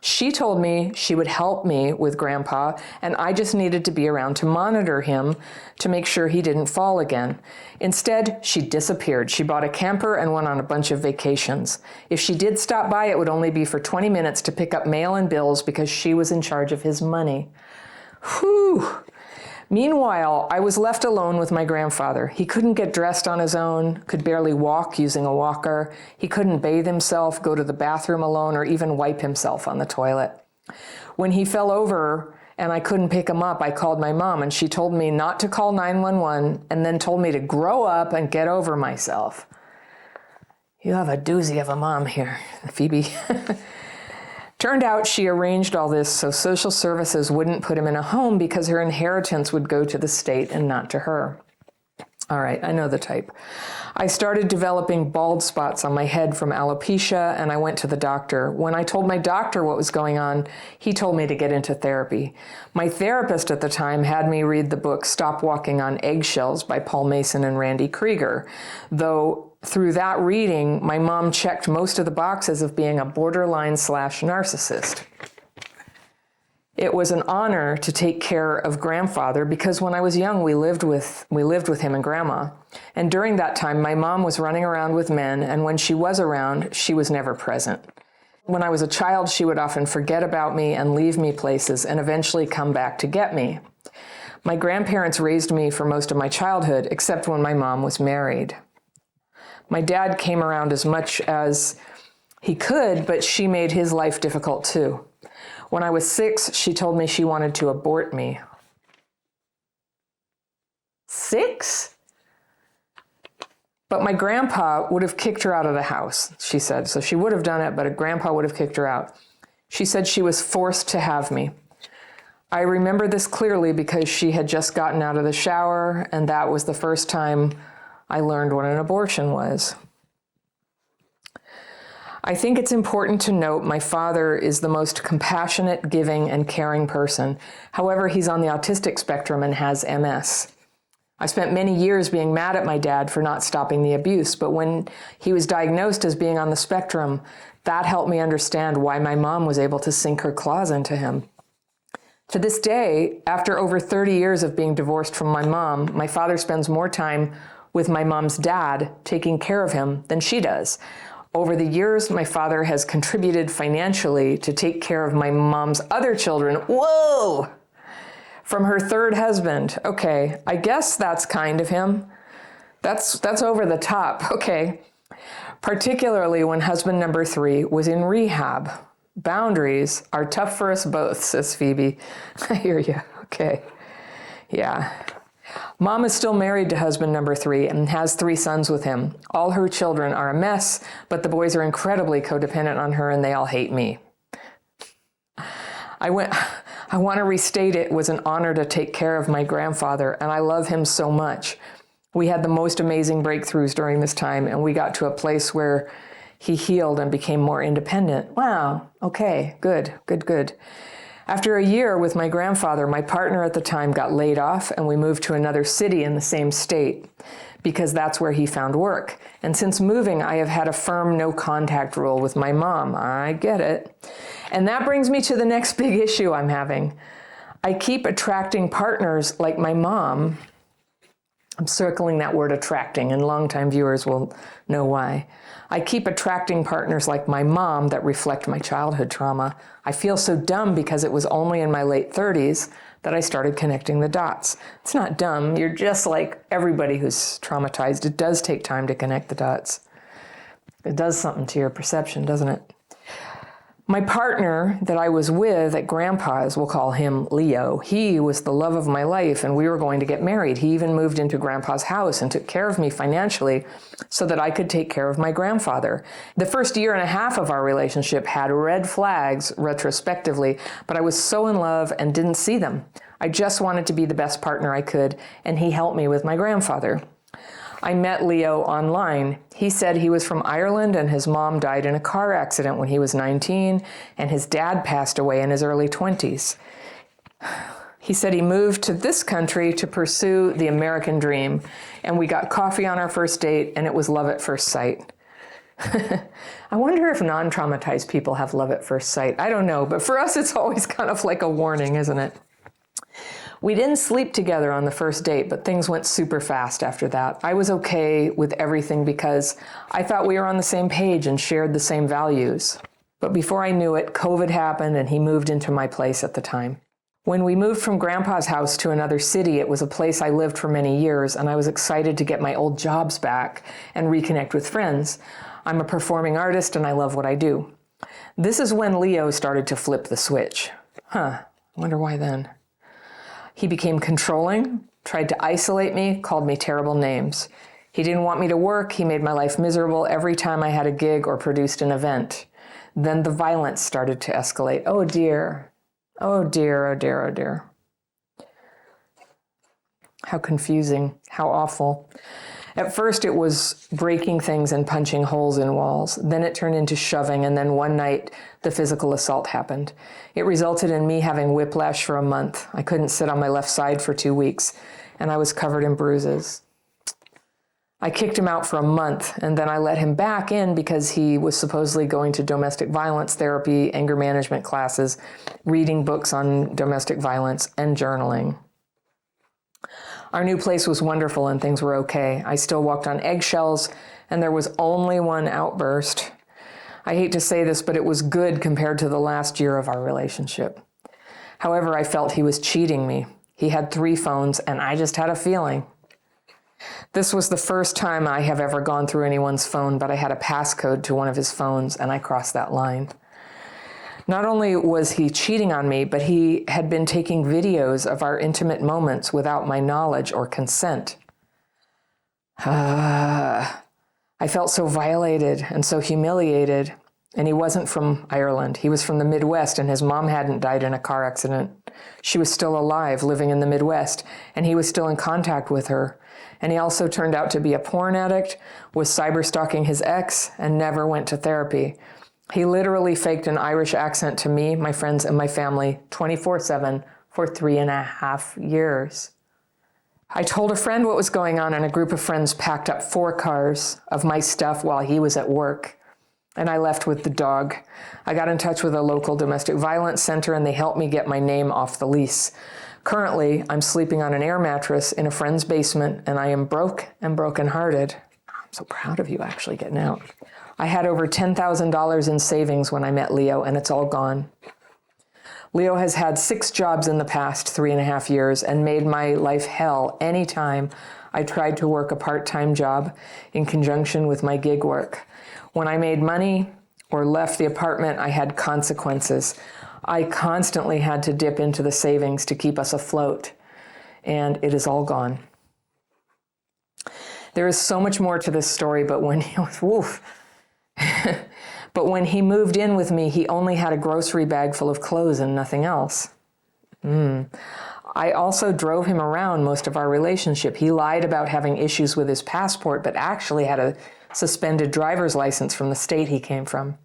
She told me she would help me with Grandpa, and I just needed to be around to monitor him to make sure he didn't fall again. Instead, she disappeared. She bought a camper and went on a bunch of vacations. If she did stop by, it would only be for 20 minutes to pick up mail and bills because she was in charge of his money. Whew. Meanwhile, I was left alone with my grandfather. He couldn't get dressed on his own, could barely walk using a walker. He couldn't bathe himself, go to the bathroom alone, or even wipe himself on the toilet. When he fell over and I couldn't pick him up, I called my mom, and she told me not to call 911 and then told me to grow up and get over myself. You have a doozy of a mom here, Phoebe. Turned out she arranged all this so social services wouldn't put him in a home because her inheritance would go to the state and not to her. All right, I know the type. I started developing bald spots on my head from alopecia, and I went to the doctor. When I told my doctor what was going on, he told me to get into therapy. My therapist at the time had me read the book Stop Walking on Eggshells by Paul Mason and Randy Krieger, though through that reading, my mom checked most of the boxes of being a borderline/narcissist. It was an honor to take care of grandfather because when I was young, we lived with him and grandma. And during that time, my mom was running around with men, and when she was around, she was never present. When I was a child, she would often forget about me and leave me places and eventually come back to get me. My grandparents raised me for most of my childhood, except when my mom was married. My dad came around as much as he could, but she made his life difficult too. When I was 6, she told me she wanted to abort me. 6? But my grandpa would have kicked her out of the house, she said. So she would have done it, but a grandpa would have kicked her out. She said she was forced to have me. I remember this clearly because she had just gotten out of the shower, and that was the first time I learned what an abortion was. I think it's important to note my father is the most compassionate, giving, and caring person. However, he's on the autistic spectrum and has MS. I spent many years being mad at my dad for not stopping the abuse, but when he was diagnosed as being on the spectrum, that helped me understand why my mom was able to sink her claws into him. To this day, after over 30 years of being divorced from my mom, my father spends more time with my mom's dad taking care of him than she does. Over the years, my father has contributed financially to take care of my mom's other children. Whoa! From her third husband. Okay, I guess that's kind of him. That's over the top. Okay. Particularly when husband number 3 was in rehab. Boundaries are tough for us both, says Phoebe. I hear you. Okay. Yeah. Mom is still married to husband number 3 and has 3 sons with him. All her children are a mess, but the boys are incredibly codependent on her and they all hate me. I want to restate it was an honor to take care of my grandfather, and I love him so much. We had the most amazing breakthroughs during this time, and we got to a place where he healed and became more independent. Wow. Okay. Good. After a year with my grandfather, my partner at the time got laid off and we moved to another city in the same state because that's where he found work. And since moving, I have had a firm no contact rule with my mom. I get it. And that brings me to the next big issue I'm having. I keep attracting partners like my mom. I'm circling that word attracting, and longtime viewers will know why. I keep attracting partners like my mom that reflect my childhood trauma. I feel so dumb because it was only in my late 30s that I started connecting the dots. It's not dumb. You're just like everybody who's traumatized. It does take time to connect the dots. It does something to your perception, doesn't it? My partner that I was with at Grandpa's, we'll call him Leo, he was the love of my life and we were going to get married. He even moved into Grandpa's house and took care of me financially so that I could take care of my grandfather. The first year and a half of our relationship had red flags retrospectively, but I was so in love and didn't see them. I just wanted to be the best partner I could, and he helped me with my grandfather. I met Leo online. He said he was from Ireland and his mom died in a car accident when he was 19 and his dad passed away in his early 20s. He said he moved to this country to pursue the American dream, and we got coffee on our first date and it was love at first sight. I wonder if non-traumatized people have love at first sight. I don't know, but for us it's always kind of like a warning, isn't it? We didn't sleep together on the first date, but things went super fast after that. I was okay with everything because I thought we were on the same page and shared the same values. But before I knew it, COVID happened and he moved into my place at the time. When we moved from Grandpa's house to another city, it was a place I lived for many years, and I was excited to get my old jobs back and reconnect with friends. I'm a performing artist and I love what I do. This is when Leo started to flip the switch. I wonder why then. He became controlling, tried to isolate me, called me terrible names. He didn't want me to work. He made my life miserable every time I had a gig or produced an event. Then the violence started to escalate. Oh dear. Oh dear, oh dear, oh dear. How confusing, how awful. At first it was breaking things and punching holes in walls. Then it turned into shoving, and then one night the physical assault happened. It resulted in me having whiplash for a month. I couldn't sit on my left side for 2 weeks, and I was covered in bruises. I kicked him out for a month, and then I let him back in because he was supposedly going to domestic violence therapy, anger management classes, reading books on domestic violence, and journaling. Our new place was wonderful and things were okay. I still walked on eggshells and there was only one outburst. I hate to say this, but it was good compared to the last year of our relationship. However, I felt he was cheating me. He had 3 phones and I just had a feeling. This was the first time I have ever gone through anyone's phone, but I had a passcode to one of his phones and I crossed that line. Not only was he cheating on me, but he had been taking videos of our intimate moments without my knowledge or consent. I felt so violated and so humiliated. And he wasn't from Ireland. He was from the Midwest and his mom hadn't died in a car accident. she was still alive, living in the Midwest, and he was still in contact with her. And he also turned out to be a porn addict, was cyber-stalking his ex, and never went to therapy. He literally faked an Irish accent to me, my friends, and my family 24/7 for 3.5 years. I told a friend what was going on, and a group of friends packed up 4 cars of my stuff while he was at work. And I left with the dog. I got in touch with a local domestic violence center, and they helped me get my name off the lease. Currently, I'm sleeping on an air mattress in a friend's basement, and I am broke and brokenhearted. I'm so proud of you actually getting out. I had over $10,000 in savings when I met Leo, and it's all gone. Leo has had 6 jobs in the past 3.5 years and made my life hell anytime I tried to work a part-time job in conjunction with my gig work. When I made money or left the apartment, I had consequences. I constantly had to dip into the savings to keep us afloat, and it is all gone. There is so much more to this story, but when he was, but when he moved in with me, he only had a grocery bag full of clothes and nothing else. I also drove him around most of our relationship. He lied about having issues with his passport, but actually had a suspended driver's license from the state he came from.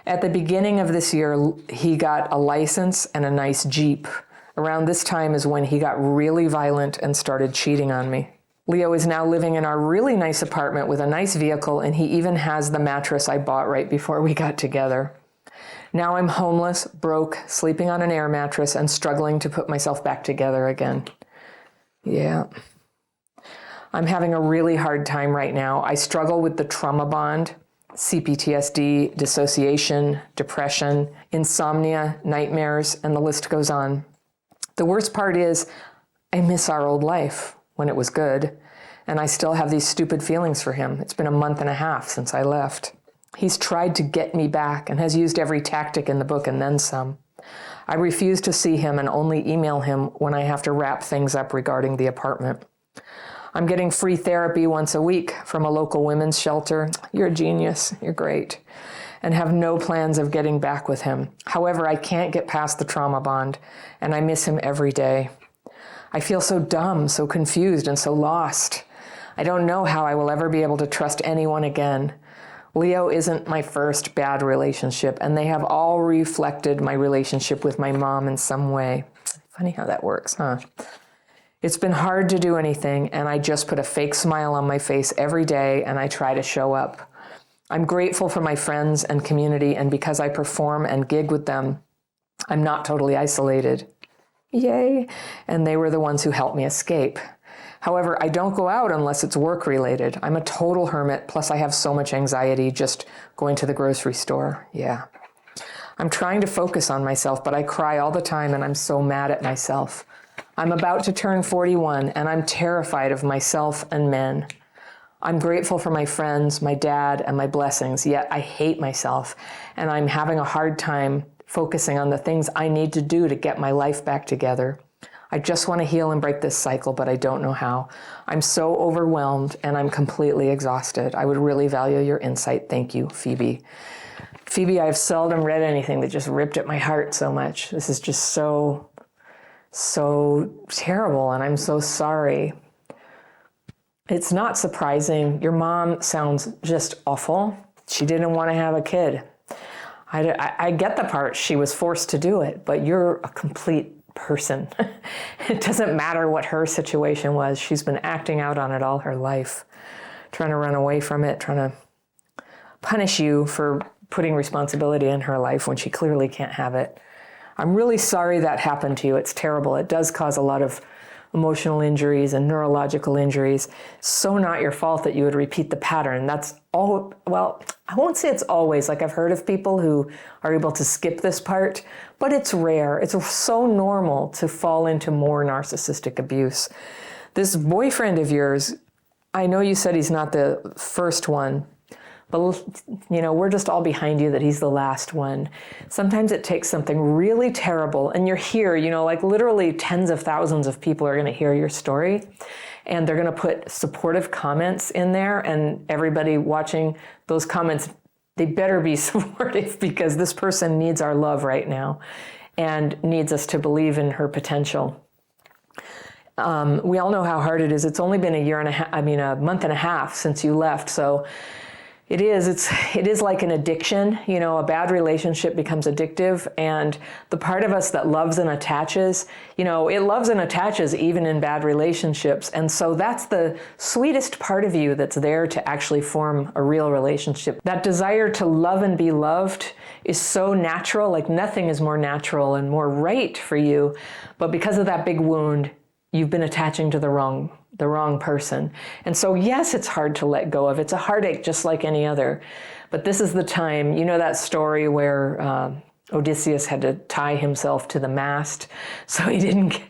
At the beginning of this year, he got a license and a nice Jeep. Around this time is when he got really violent and started cheating on me. Leo is now living in our really nice apartment with a nice vehicle, and he even has the mattress I bought right before we got together. Now I'm homeless, broke, sleeping on an air mattress, and struggling to put myself back together again. Yeah. I'm having a really hard time right now. I struggle with the trauma bond, CPTSD, dissociation, depression, insomnia, nightmares, and the list goes on. The worst part is I miss our old life when it was good, and I still have these stupid feelings for him. It's been a 1.5 months since I left. He's tried to get me back and has used every tactic in the book and then some. I refuse to see him and only email him when I have to wrap things up regarding the apartment. I'm getting free therapy once a week from a local women's shelter. You're a genius. You're great. And have no plans of getting back with him. However, I can't get past the trauma bond, and I miss him every day. I feel so dumb, so confused, and so lost. I don't know how I will ever be able to trust anyone again. Leo isn't my first bad relationship, and they have all reflected my relationship with my mom in some way. Funny how that works, huh? It's been hard to do anything, and I just put a fake smile on my face every day, and I try to show up. I'm grateful for my friends and community, and because I perform and gig with them, I'm not totally isolated. Yay! And they were the ones who helped me escape. However, I don't go out unless it's work-related. I'm a total hermit, plus I have so much anxiety just going to the grocery store. Yeah. I'm trying to focus on myself, but I cry all the time, and I'm so mad at myself. I'm about to turn 41, and I'm terrified of myself and men. I'm grateful for my friends, my dad, and my blessings, yet I hate myself, and I'm having a hard time focusing on the things I need to do to get my life back together. I just want to heal and break this cycle, but I don't know how. I'm so overwhelmed, and I'm completely exhausted. I would really value your insight. Thank you, Phoebe. Phoebe, I've seldom read anything that just ripped at my heart so much. This is just so terrible, and I'm so sorry. It's not surprising. Your mom sounds just awful. She didn't want to have a kid. I get the part she was forced to do it, but you're a complete person. It doesn't matter what her situation was. She's been acting out on it all her life, trying to run away from it, trying to punish you for putting responsibility in her life when she clearly can't have it. I'm really sorry that happened to you. It's terrible. It does cause a lot of emotional injuries and neurological injuries. So not your fault that you would repeat the pattern. That's all, well, I won't say it's always. Like I've heard of people who are able to skip this part, but it's rare. It's so normal to fall into more narcissistic abuse. This boyfriend of yours, I know you said he's not the first one, but, you know, we're just all behind you that he's the last one. Sometimes it takes something really terrible, and you're here, you know, like literally tens of thousands of people are going to hear your story, and they're going to put supportive comments in there, and everybody watching those comments, they better be supportive because this person needs our love right now. and needs us to believe in her potential. We all know how hard it is. It's only been a month and a half since you left. So it is like an addiction. A bad relationship becomes addictive, and the part of us that loves and attaches, it loves and attaches even in bad relationships. And so that's the sweetest part of you that's there to actually form a real relationship. That desire to love and be loved is so natural, like nothing is more natural and more right for you. But because of that big wound, you've been attaching to the wrong person. And so, yes, it's hard to let go of. It's a heartache just like any other. But this is the time, that story where Odysseus had to tie himself to the mast so he didn't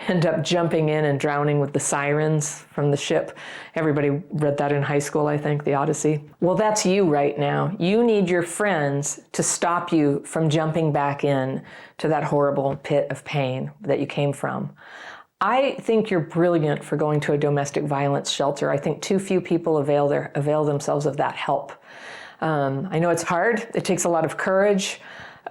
end up jumping in and drowning with the sirens from the ship. Everybody read that in high school, I think, the Odyssey. Well, that's you right now. You need your friends to stop you from jumping back in to that horrible pit of pain that you came from. I think you're brilliant for going to a domestic violence shelter. I think too few people avail themselves of that help. I know it's hard. It takes a lot of courage.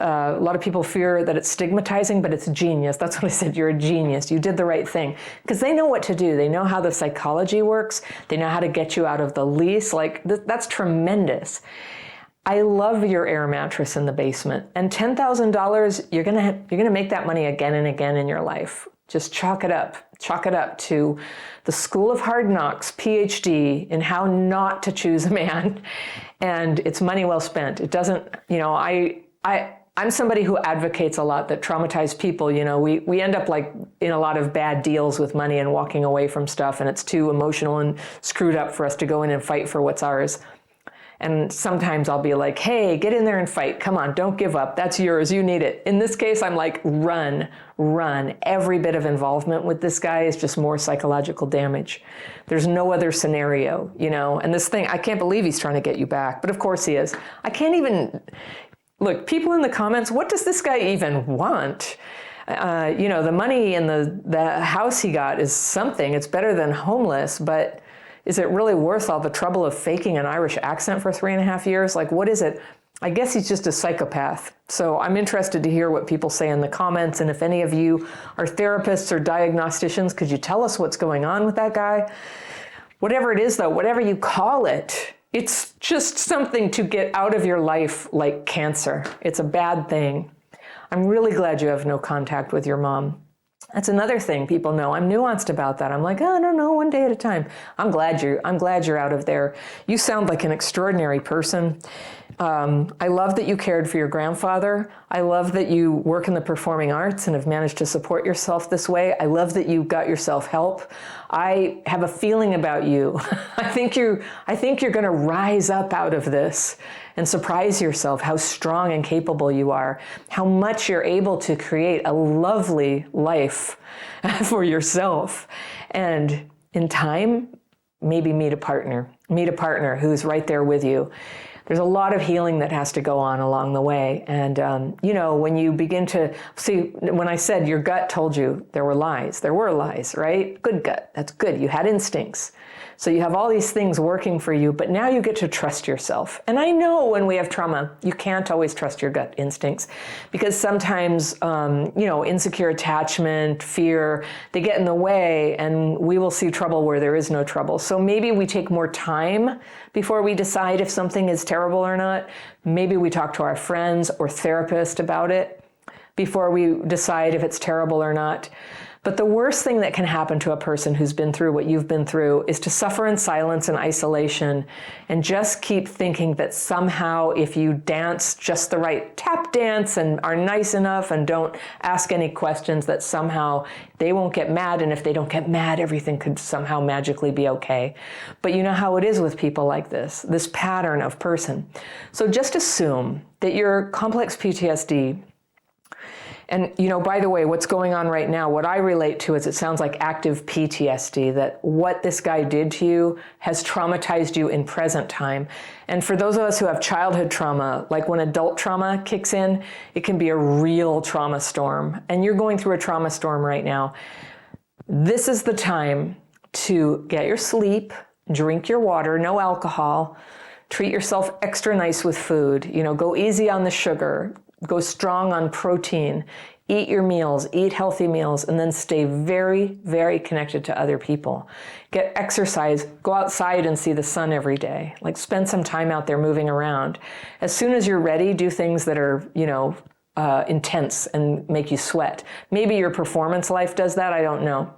A lot of people fear that it's stigmatizing, but it's genius. That's what I said. You're a genius. You did the right thing. Because they know what to do. They know how the psychology works. They know how to get you out of the lease. That's tremendous. I love your air mattress in the basement. And $10,000, you're gonna make that money again and again in your life. Just chalk it up to the School of Hard Knocks PhD in how not to choose a man. And it's money well spent. It doesn't, I'm somebody who advocates a lot that traumatized people, we end up like in a lot of bad deals with money and walking away from stuff, and it's too emotional and screwed up for us to go in and fight for what's ours. And sometimes I'll be like, hey, get in there and fight. Come on, don't give up. That's yours. You need it. In this case, I'm like, run. Every bit of involvement with this guy is just more psychological damage. There's no other scenario, And this thing, I can't believe he's trying to get you back. But of course he is. I can't even, look, people in the comments, what does this guy even want? The money and the house he got is something. It's better than homeless, but is it really worth all the trouble of faking an Irish accent for 3.5 years? What is it? I guess he's just a psychopath. So I'm interested to hear what people say in the comments. And if any of you are therapists or diagnosticians, could you tell us what's going on with that guy? Whatever it is, though, whatever you call it, it's just something to get out of your life like cancer. It's a bad thing. I'm really glad you have no contact with your mom. That's another thing people know. I'm nuanced about that. I'm like, oh, no, one day at a time. I'm glad you're out of there. You sound like an extraordinary person. I love that you cared for your grandfather. I love that you work in the performing arts and have managed to support yourself this way. I love that you got yourself help. I have a feeling about you. I think you're going to rise up out of this and surprise yourself how strong and capable you are, how much you're able to create a lovely life for yourself. And in time, maybe meet a partner who's right there with you. There's a lot of healing that has to go on along the way. And, when you begin to see, when I said your gut told you there were lies, right? Good gut. That's good. You had instincts. So you have all these things working for you, but now you get to trust yourself. And I know when we have trauma, you can't always trust your gut instincts because sometimes, insecure attachment, fear, they get in the way and we will see trouble where there is no trouble. So maybe we take more time before we decide if something is terrible or not. Maybe we talk to our friends or therapist about it before we decide if it's terrible or not. But the worst thing that can happen to a person who's been through what you've been through is to suffer in silence and isolation and just keep thinking that somehow if you dance just the right tap dance and are nice enough and don't ask any questions, that somehow they won't get mad. And if they don't get mad, everything could somehow magically be okay. But you know how it is with people like this pattern of person. So just assume that your complex PTSD. And, by the way, what's going on right now, what I relate to is it sounds like active PTSD, that what this guy did to you has traumatized you in present time. And for those of us who have childhood trauma, like when adult trauma kicks in, it can be a real trauma storm. And you're going through a trauma storm right now. This is the time to get your sleep, drink your water, no alcohol, treat yourself extra nice with food, go easy on the sugar. go strong on protein, eat your meals, eat healthy meals, and then stay very, very connected to other people. Get exercise, go outside and see the sun every day. Like spend some time out there moving around. As soon as you're ready, do things that are, intense and make you sweat. Maybe your performance life does that, I don't know.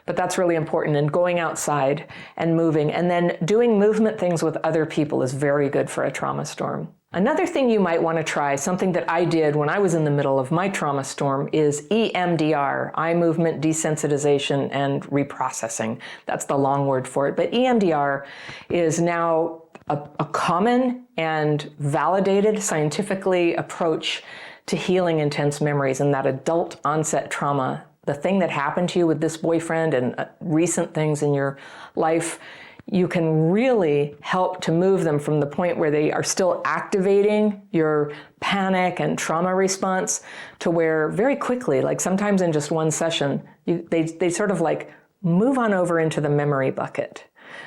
But that's really important. And going outside and moving, and then doing movement things with other people is very good for a trauma storm. Another thing you might want to try, something that I did when I was in the middle of my trauma storm, is EMDR, eye movement desensitization and reprocessing. That's the long word for it. But EMDR is now a common and validated scientifically approach to healing intense memories and that adult onset trauma. The thing that happened to you with this boyfriend and recent things in your life, you can really help to move them from the point where they are still activating your panic and trauma response to where very quickly, like sometimes in just one session, they sort of like move on over into the memory bucket.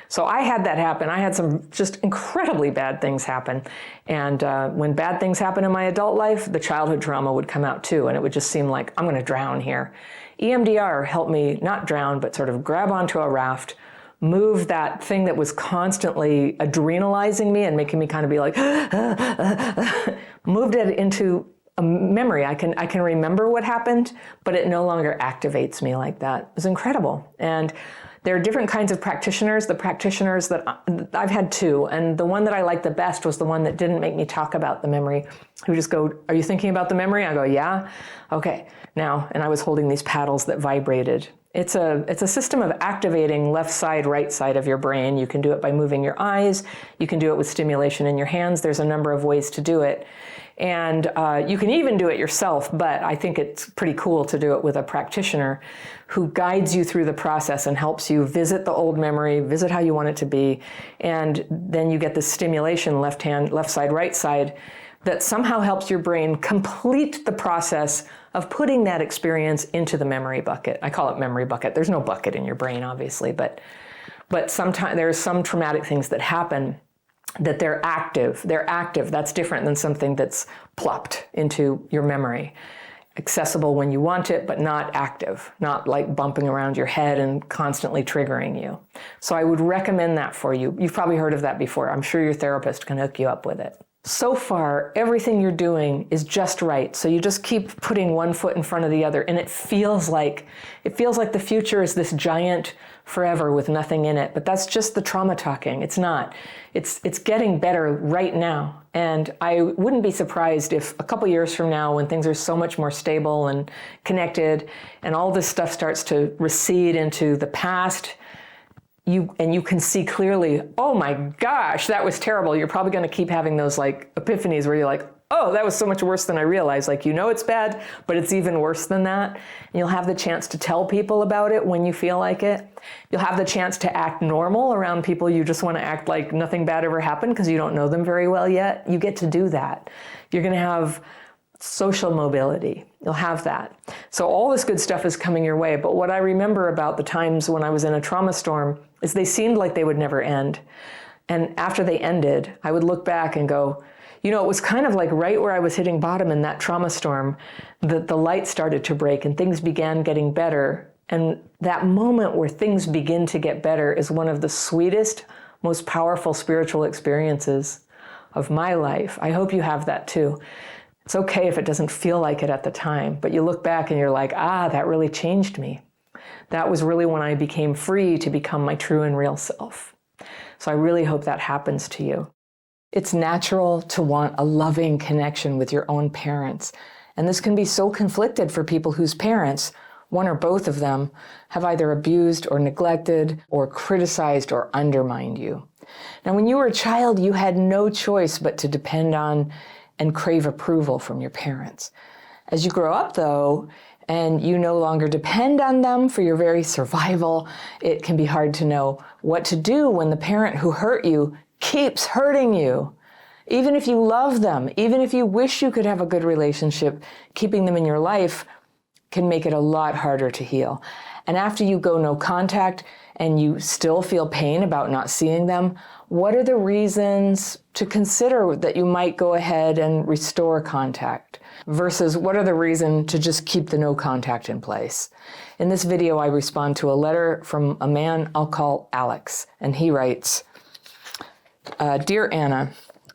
So I had that happen. I had some just incredibly bad things happen. And when bad things happen in my adult life, the childhood trauma would come out too. And it would just seem like I'm going to drown here. EMDR helped me not drown, but sort of grab onto a raft, move that thing that was constantly adrenalizing me and making me kind of be like, moved it into a memory. I can remember what happened, but it no longer activates me like that. It was incredible. And there are different kinds of practitioners. The practitioners that I've had two, and the one that I liked the best was the one that didn't make me talk about the memory, who just go, are you thinking about the memory? I go, yeah. Okay, now, and I was holding these paddles that vibrated. It's a system of activating left side, right side of your brain. You can do it by moving your eyes. You can do it with stimulation in your hands. There's a number of ways to do it. And you can even do it yourself, but I think it's pretty cool to do it with a practitioner who guides you through the process and helps you visit the old memory, visit how you want it to be, and then you get this stimulation, left hand, left side, right side, that somehow helps your brain complete the process of putting that experience into the memory bucket. I call it memory bucket. There's no bucket in your brain, obviously, but sometimes there are some traumatic things that happen that they're active. They're active. That's different than something that's plopped into your memory. Accessible when you want it, but not active, not like bumping around your head and constantly triggering you. So I would recommend that for you. You've probably heard of that before. I'm sure your therapist can hook you up with it. So far, everything you're doing is just right. So you just keep putting one foot in front of the other, and it feels like the future is this giant forever with nothing in it. But that's just the trauma talking. It's not. It's getting better right now. And I wouldn't be surprised if a couple years from now, when things are so much more stable and connected, and all this stuff starts to recede into the past, you can see clearly, oh my gosh, that was terrible. You're probably going to keep having those like epiphanies where you're like, oh, that was so much worse than I realized. Like, it's bad, but it's even worse than that. And you'll have the chance to tell people about it when you feel like it. You'll have the chance to act normal around people you just want to act like nothing bad ever happened because you don't know them very well yet. You get to do that. You're going to have social mobility. You'll have that. So all this good stuff is coming your way. But what I remember about the times when I was in a trauma storm is they seemed like they would never end. And after they ended, I would look back and go, it was kind of like right where I was hitting bottom in that trauma storm, that the light started to break and things began getting better. And that moment where things begin to get better is one of the sweetest, most powerful spiritual experiences of my life. I hope you have that too. It's okay if it doesn't feel like it at the time, but you look back and you're like, that really changed me. That was really when I became free to become my true and real self. So I really hope that happens to you. It's natural to want a loving connection with your own parents. And this can be so conflicted for people whose parents, one or both of them, have either abused or neglected or criticized or undermined you. Now, when you were a child, you had no choice but to depend on and crave approval from your parents. As you grow up, though, and you no longer depend on them for your very survival, it can be hard to know what to do when the parent who hurt you keeps hurting you. Even if you love them, even if you wish you could have a good relationship, keeping them in your life can make it a lot harder to heal. And after you go no contact and you still feel pain about not seeing them, what are the reasons to consider that you might go ahead and restore contact versus what are the reasons to just keep the no contact in place? In this video, I respond to a letter from a man I'll call Alex, and he writes, Dear Anna,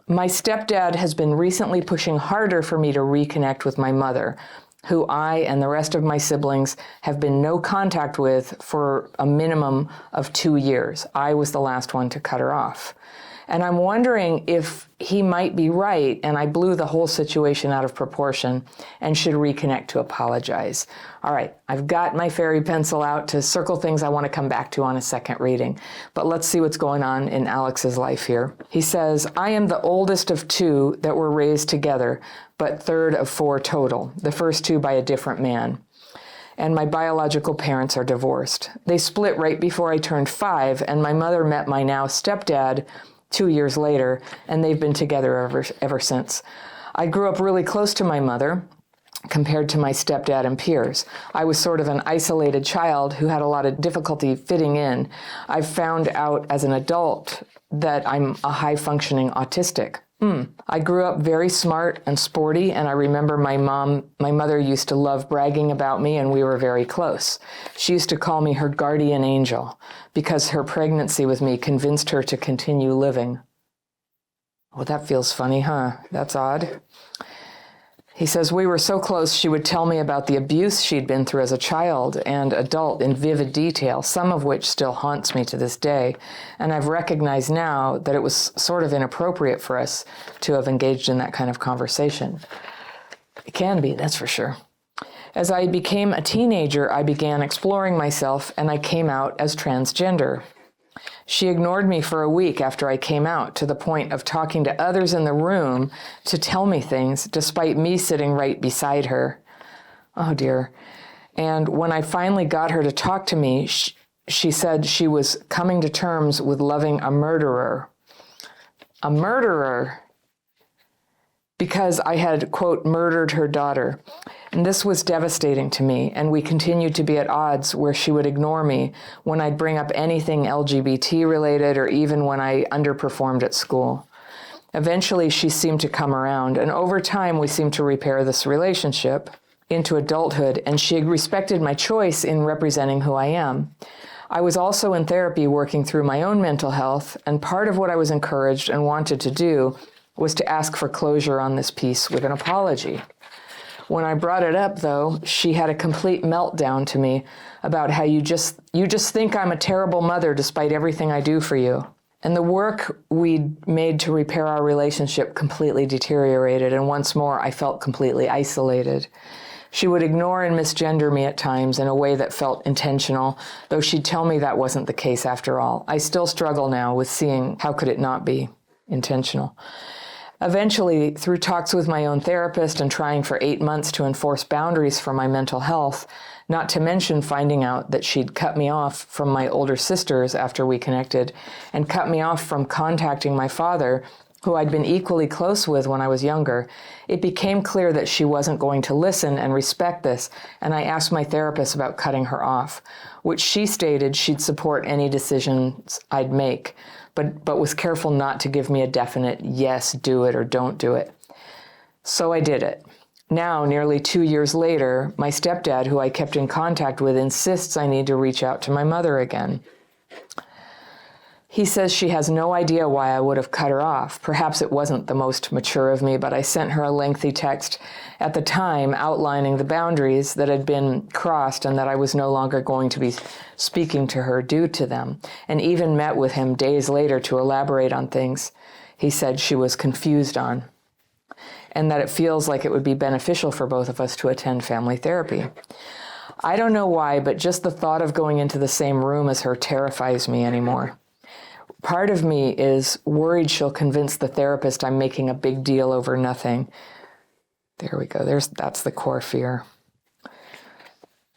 my stepdad has been recently pushing harder for me to reconnect with my mother, who I and the rest of my siblings have been no contact with for a minimum of 2 years. I was the last one to cut her off. And I'm wondering if he might be right and I blew the whole situation out of proportion and should reconnect to apologize. All right, I've got my fairy pencil out to circle things I want to come back to on a second reading. But let's see what's going on in Alex's life here. He says, I am the oldest of 2 that were raised together, but third of 4 total, the first 2 by a different man. And my biological parents are divorced. They split right before I turned 5, and my mother met my now stepdad 2 years later, and they've been together ever since. I grew up really close to my mother compared to my stepdad and peers. I was sort of an isolated child who had a lot of difficulty fitting in. I've found out as an adult that I'm a high-functioning autistic. I grew up very smart and sporty, and I remember my mother used to love bragging about me, and we were very close. She used to call me her guardian angel because her pregnancy with me convinced her to continue living. Well, that feels funny, huh? That's odd. He says, we were so close she would tell me about the abuse she'd been through as a child and adult in vivid detail, some of which still haunts me to this day. And I've recognized now that it was sort of inappropriate for us to have engaged in that kind of conversation. It can be, that's for sure. As I became a teenager, I began exploring myself and I came out as transgender. She ignored me for a week after I came out, to the point of talking to others in the room to tell me things, despite me sitting right beside her. Oh dear. And when I finally got her to talk to me, she said she was coming to terms with loving a murderer. A murderer. Because I had, quote, murdered her daughter. And this was devastating to me, and we continued to be at odds where she would ignore me when I'd bring up anything LGBT related or even when I underperformed at school. Eventually, she seemed to come around, and over time, we seemed to repair this relationship into adulthood, and she respected my choice in representing who I am. I was also in therapy working through my own mental health, and part of what I was encouraged and wanted to do was to ask for closure on this piece with an apology. When I brought it up, though, she had a complete meltdown to me about how you just think I'm a terrible mother despite everything I do for you. And the work we'd made to repair our relationship completely deteriorated, and once more I felt completely isolated. She would ignore and misgender me at times in a way that felt intentional, though she'd tell me that wasn't the case after all. I still struggle now with seeing how could it not be intentional. Eventually, through talks with my own therapist and trying for 8 months to enforce boundaries for my mental health, not to mention finding out that she'd cut me off from my older sisters after we connected and cut me off from contacting my father, who I'd been equally close with when I was younger, it became clear that she wasn't going to listen and respect this, and I asked my therapist about cutting her off, which she stated she'd support any decisions I'd make, but was careful not to give me a definite yes, do it or don't do it. So I did it. Now, nearly 2 years later, my stepdad, who I kept in contact with, insists I need to reach out to my mother again. He says she has no idea why I would have cut her off. Perhaps it wasn't the most mature of me, but I sent her a lengthy text at the time outlining the boundaries that had been crossed and that I was no longer going to be speaking to her due to them, and even met with him days later to elaborate on things he said she was confused on, and that it feels like it would be beneficial for both of us to attend family therapy. I don't know why, but just the thought of going into the same room as her terrifies me anymore. Part of me is worried she'll convince the therapist I'm making a big deal over nothing. There we go. That's the core fear.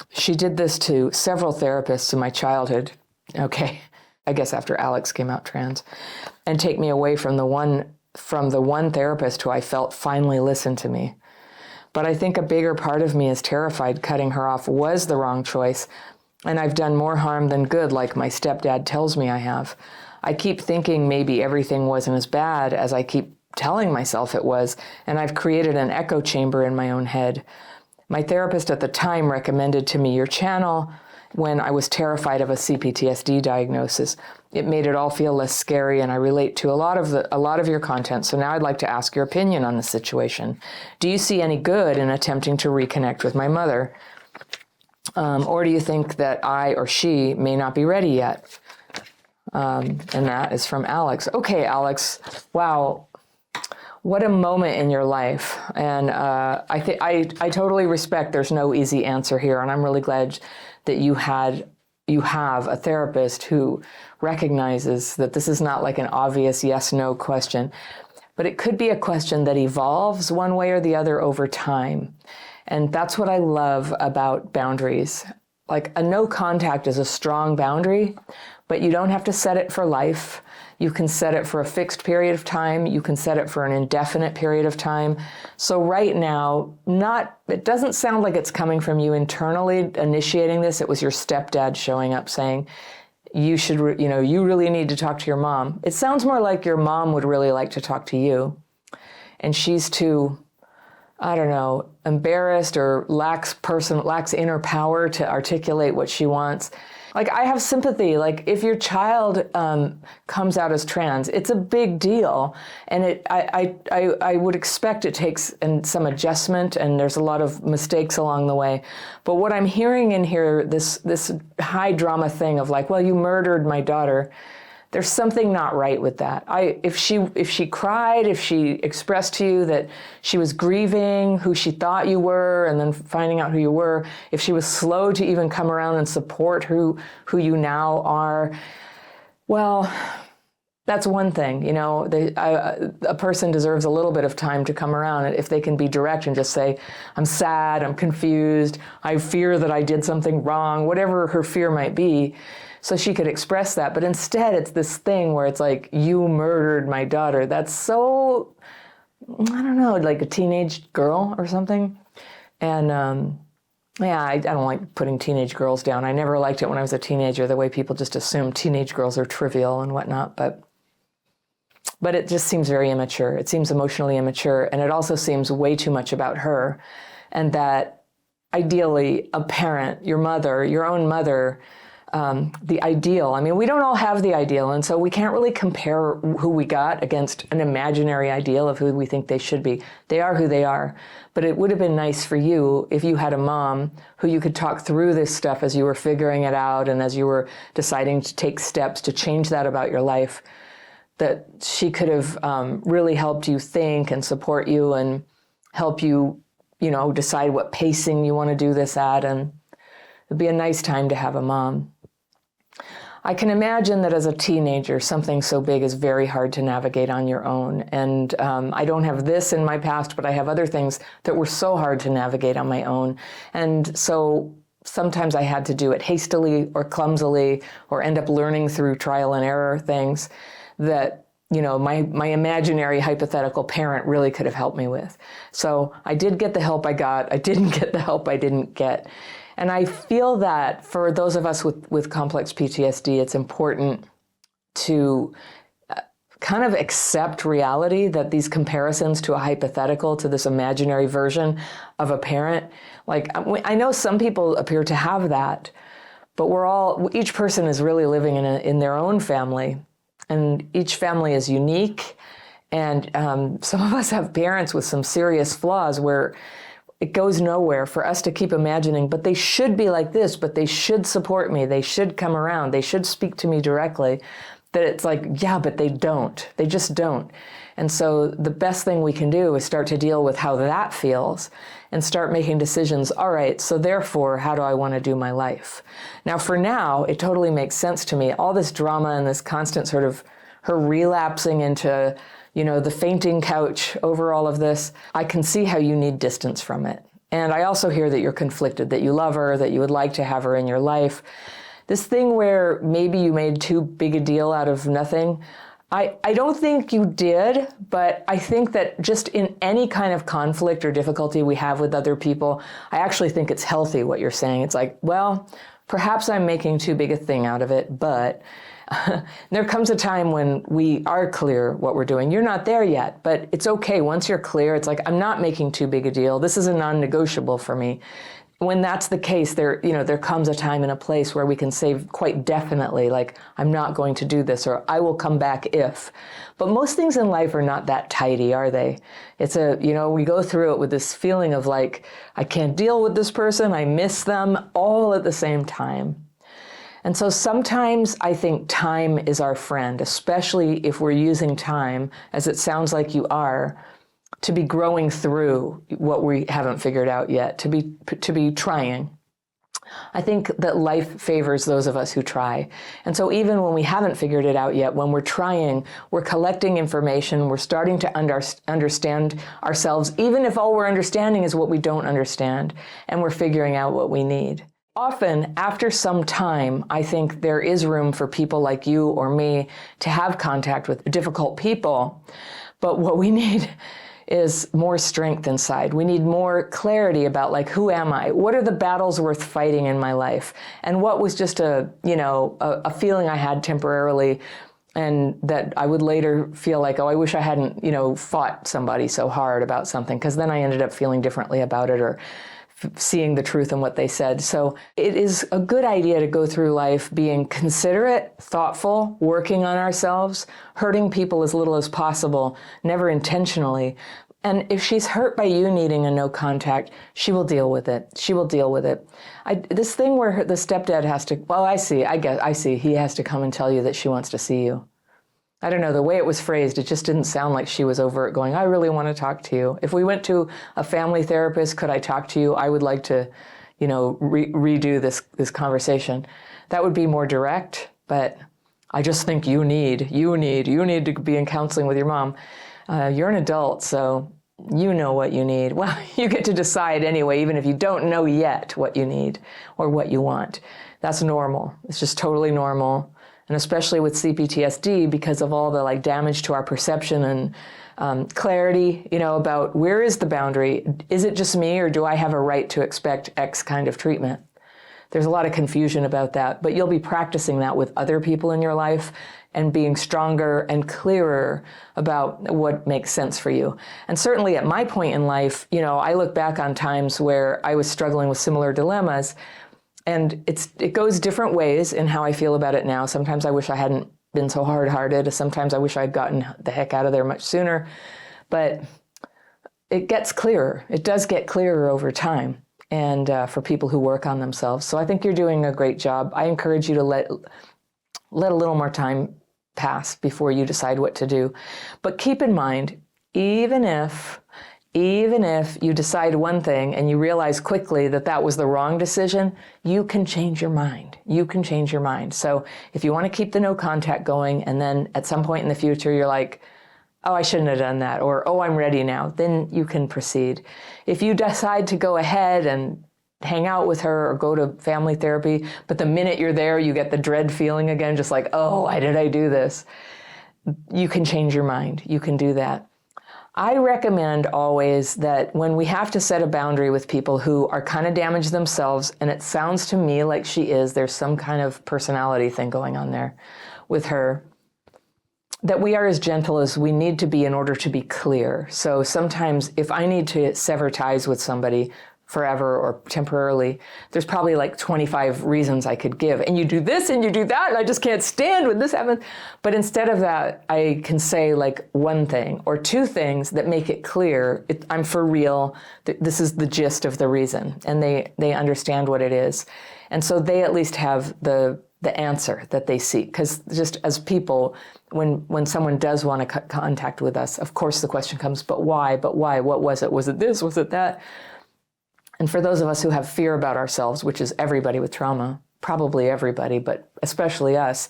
She did this to several therapists in my childhood. Okay, I guess after Alex came out trans, and take me away from the one therapist who I felt finally listened to me. But I think a bigger part of me is terrified cutting her off was the wrong choice. And I've done more harm than good, like my stepdad tells me I have. I keep thinking maybe everything wasn't as bad as I keep telling myself it was, and I've created an echo chamber in my own head. My therapist at the time recommended to me your channel when I was terrified of a CPTSD diagnosis. It made it all feel less scary, and I relate to a lot of your content. So now I'd like to ask your opinion on the situation. Do you see any good in attempting to reconnect with my mother? Or do you think that I or she may not be ready yet? And that is from Alex. Okay, Alex. Wow. What a moment in your life. And I totally respect there's no easy answer here. And I'm really glad that you have a therapist who recognizes that this is not like an obvious yes/no question, but it could be a question that evolves one way or the other over time. And that's what I love about boundaries. Like a no contact is a strong boundary, but you don't have to set it for life. You can set it for a fixed period of time. You can set it for an indefinite period of time. So right now, it doesn't sound like it's coming from you internally initiating this. It was your stepdad showing up saying, you should, you really need to talk to your mom. It sounds more like your mom would really like to talk to you. And she's too, I don't know, embarrassed or lacks inner power to articulate what she wants. Like, I have sympathy. Like, if your child comes out as trans, it's a big deal. And I would expect it takes some adjustment, and there's a lot of mistakes along the way. But what I'm hearing in here, this high drama thing of like, well, you murdered my daughter, there's something not right with that. If she cried, if she expressed to you that she was grieving who she thought you were and then finding out who you were, if she was slow to even come around and support who you now are, well, that's one thing. A person deserves a little bit of time to come around. If they can be direct and just say, I'm sad, I'm confused, I fear that I did something wrong, whatever her fear might be, so she could express that. But instead, it's this thing where it's like, you murdered my daughter. That's so, I don't know, like a teenage girl or something. And I don't like putting teenage girls down. I never liked it when I was a teenager, the way people just assume teenage girls are trivial and whatnot. But it just seems very immature. It seems emotionally immature. And it also seems way too much about her. And that ideally, a parent, your mother, your own mother, the ideal. I mean, we don't all have the ideal, and so we can't really compare who we got against an imaginary ideal of who we think they should be. They are who they are. But it would have been nice for you if you had a mom who you could talk through this stuff as you were figuring it out and as you were deciding to take steps to change that about your life, that she could have really helped you think and support you and help you, decide what pacing you want to do this at. And it'd be a nice time to have a mom. I can imagine that as a teenager, something so big is very hard to navigate on your own. And I don't have this in my past, but I have other things that were so hard to navigate on my own. And so sometimes I had to do it hastily or clumsily or end up learning through trial and error things that, my imaginary hypothetical parent really could have helped me with. So I did get the help I got. I didn't get the help I didn't get. And I feel that for those of us with complex PTSD, it's important to kind of accept reality, that these comparisons to a hypothetical, to this imaginary version of a parent, like I know some people appear to have that, but each person is really living in their own family, and each family is unique. And some of us have parents with some serious flaws where it goes nowhere for us to keep imagining, but they should be like this, but they should support me, they should come around, they should speak to me directly. That it's like, yeah, but they don't. They just don't. And so the best thing we can do is start to deal with how that feels and start making decisions. All right, so therefore, how do I want to do my life? Now, for now, it totally makes sense to me. All this drama and this constant sort of her relapsing into the fainting couch over all of this, I can see how you need distance from it. And I also hear that you're conflicted, that you love her, that you would like to have her in your life. This thing where maybe you made too big a deal out of nothing, I don't think you did, but I think that just in any kind of conflict or difficulty we have with other people, I actually think it's healthy what you're saying. It's like, well, perhaps I'm making too big a thing out of it, but there comes a time when we are clear what we're doing. You're not there yet, but it's okay. Once you're clear, it's like, I'm not making too big a deal. This is a non-negotiable for me. When that's the case, there comes a time and a place where we can say quite definitely, like, I'm not going to do this, or I will come back if. But most things in life are not that tidy, are they? It's we go through it with this feeling of like, I can't deal with this person, I miss them, all at the same time. And so sometimes I think time is our friend, especially if we're using time, as it sounds like you are, to be growing through what we haven't figured out yet, to be trying. I think that life favors those of us who try. And so even when we haven't figured it out yet, when we're trying, we're collecting information, we're starting to understand ourselves, even if all we're understanding is what we don't understand, and we're figuring out what we need. Often, after some time, I think there is room for people like you or me to have contact with difficult people. But what we need is more strength inside. We need more clarity about, like, who am I? What are the battles worth fighting in my life? And what was just a feeling I had temporarily, and that I would later feel like, oh, I wish I hadn't, fought somebody so hard about something, because then I ended up feeling differently about it, or seeing the truth in what they said. So it is a good idea to go through life being considerate, thoughtful, working on ourselves, hurting people as little as possible, never intentionally. And if she's hurt by you needing a no contact, she will deal with it. She will deal with it. This thing where the stepdad has to, well, I see, he has to come and tell you that she wants to see you. I don't know, the way it was phrased, it just didn't sound like she was over it going, I really want to talk to you. If we went to a family therapist, could I talk to you? I would like to, redo this conversation. That would be more direct, but I just think you need to be in counseling with your mom. You're an adult, so you know what you need. Well, you get to decide anyway, even if you don't know yet what you need or what you want. That's normal. It's just totally normal. And especially with CPTSD, because of all the damage to our perception and clarity, about where is the boundary? Is it just me, or do I have a right to expect X kind of treatment? There's a lot of confusion about that, but you'll be practicing that with other people in your life and being stronger and clearer about what makes sense for you. And certainly at my point in life, I look back on times where I was struggling with similar dilemmas. And it goes different ways in how I feel about it now. Sometimes I wish I hadn't been so hard-hearted. Sometimes I wish I'd gotten the heck out of there much sooner. But it gets clearer. It does get clearer over time, and for people who work on themselves. So I think you're doing a great job. I encourage you to let a little more time pass before you decide what to do. But keep in mind, even if you decide one thing and you realize quickly that that was the wrong decision, you can change your mind. You can change your mind. So if you want to keep the no contact going, and then at some point in the future you're like, oh, I shouldn't have done that, or oh, I'm ready now, then you can proceed. If you decide to go ahead and hang out with her or go to family therapy, but the minute you're there you get the dread feeling again, just like, oh, why did I do this? You can change your mind. You can do that. I recommend always that when we have to set a boundary with people who are kind of damaged themselves, and it sounds to me like she is, there's some kind of personality thing going on there with her, that we are as gentle as we need to be in order to be clear. So sometimes if I need to sever ties with somebody forever or temporarily, there's probably 25 reasons I could give. And you do this and you do that, and I just can't stand when this happens. But instead of that, I can say one thing or two things that make it clear. I'm for real. This is the gist of the reason. And they understand what it is. And so they at least have the answer that they seek. Because just as people, when someone does want to contact with us, of course the question comes, but why? But why? What was it? Was it this? Was it that? And for those of us who have fear about ourselves, which is everybody with trauma, probably everybody, but especially us,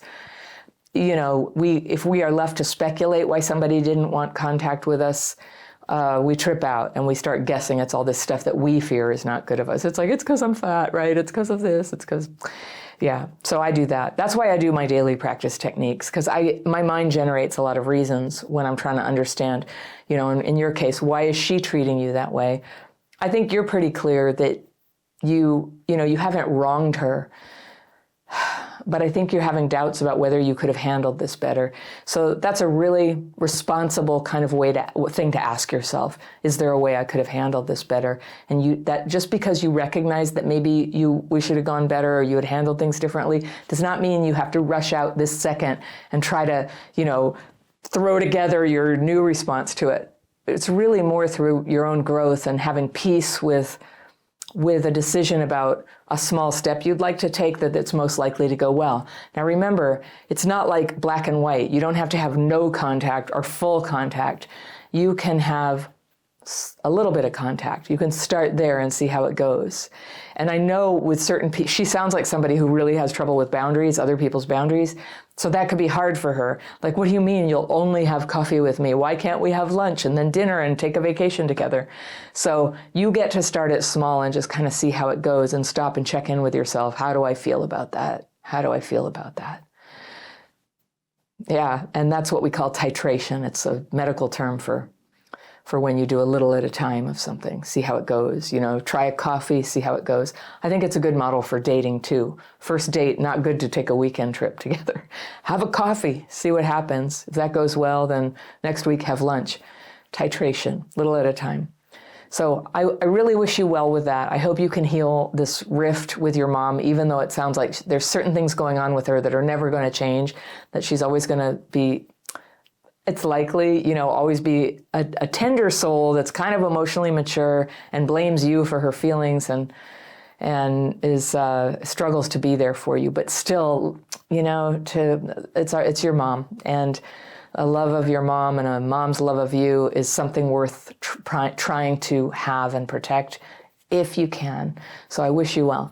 if we are left to speculate why somebody didn't want contact with us, we trip out and we start guessing it's all this stuff that we fear is not good of us. It's like, it's because I'm fat, right? It's because of this. It's because Yeah, so I do that. That's why I do my daily practice techniques, because my mind generates a lot of reasons when I'm trying to understand, in your case, why is she treating you that way? I think you're pretty clear that you haven't wronged her, but I think you're having doubts about whether you could have handled this better. So that's a really responsible kind of thing to ask yourself. Is there a way I could have handled this better? And that just because you recognize that maybe we should have gone better or you had handled things differently does not mean you have to rush out this second and try to, throw together your new response to it. It's really more through your own growth and having peace with a decision about a small step you'd like to take that's most likely to go well. Now remember, it's not like black and white. You don't have to have no contact or full contact. You can have a little bit of contact. You can start there and see how it goes. And I know with certain people, she sounds like somebody who really has trouble with boundaries, other people's boundaries. So that could be hard for her. Like, what do you mean you'll only have coffee with me? Why can't we have lunch and then dinner and take a vacation together? So you get to start it small and just kind of see how it goes and stop and check in with yourself. How do I feel about that? How do I feel about that? Yeah, and that's what we call titration. It's a medical term for when you do a little at a time of something, see how it goes. Try a coffee, see how it goes. I think it's a good model for dating too. First date, not good to take a weekend trip together. Have a coffee, see what happens. If that goes well, then next week have lunch. Titration, little at a time. So I really wish you well with that. I hope you can heal this rift with your mom, even though it sounds like there's certain things going on with her that are never going to change, that she's always going to be, it's likely, always be a tender soul that's kind of emotionally mature and blames you for her feelings and is struggles to be there for you. But still, it's your mom, and a love of your mom and a mom's love of you is something worth trying to have and protect if you can. So I wish you well.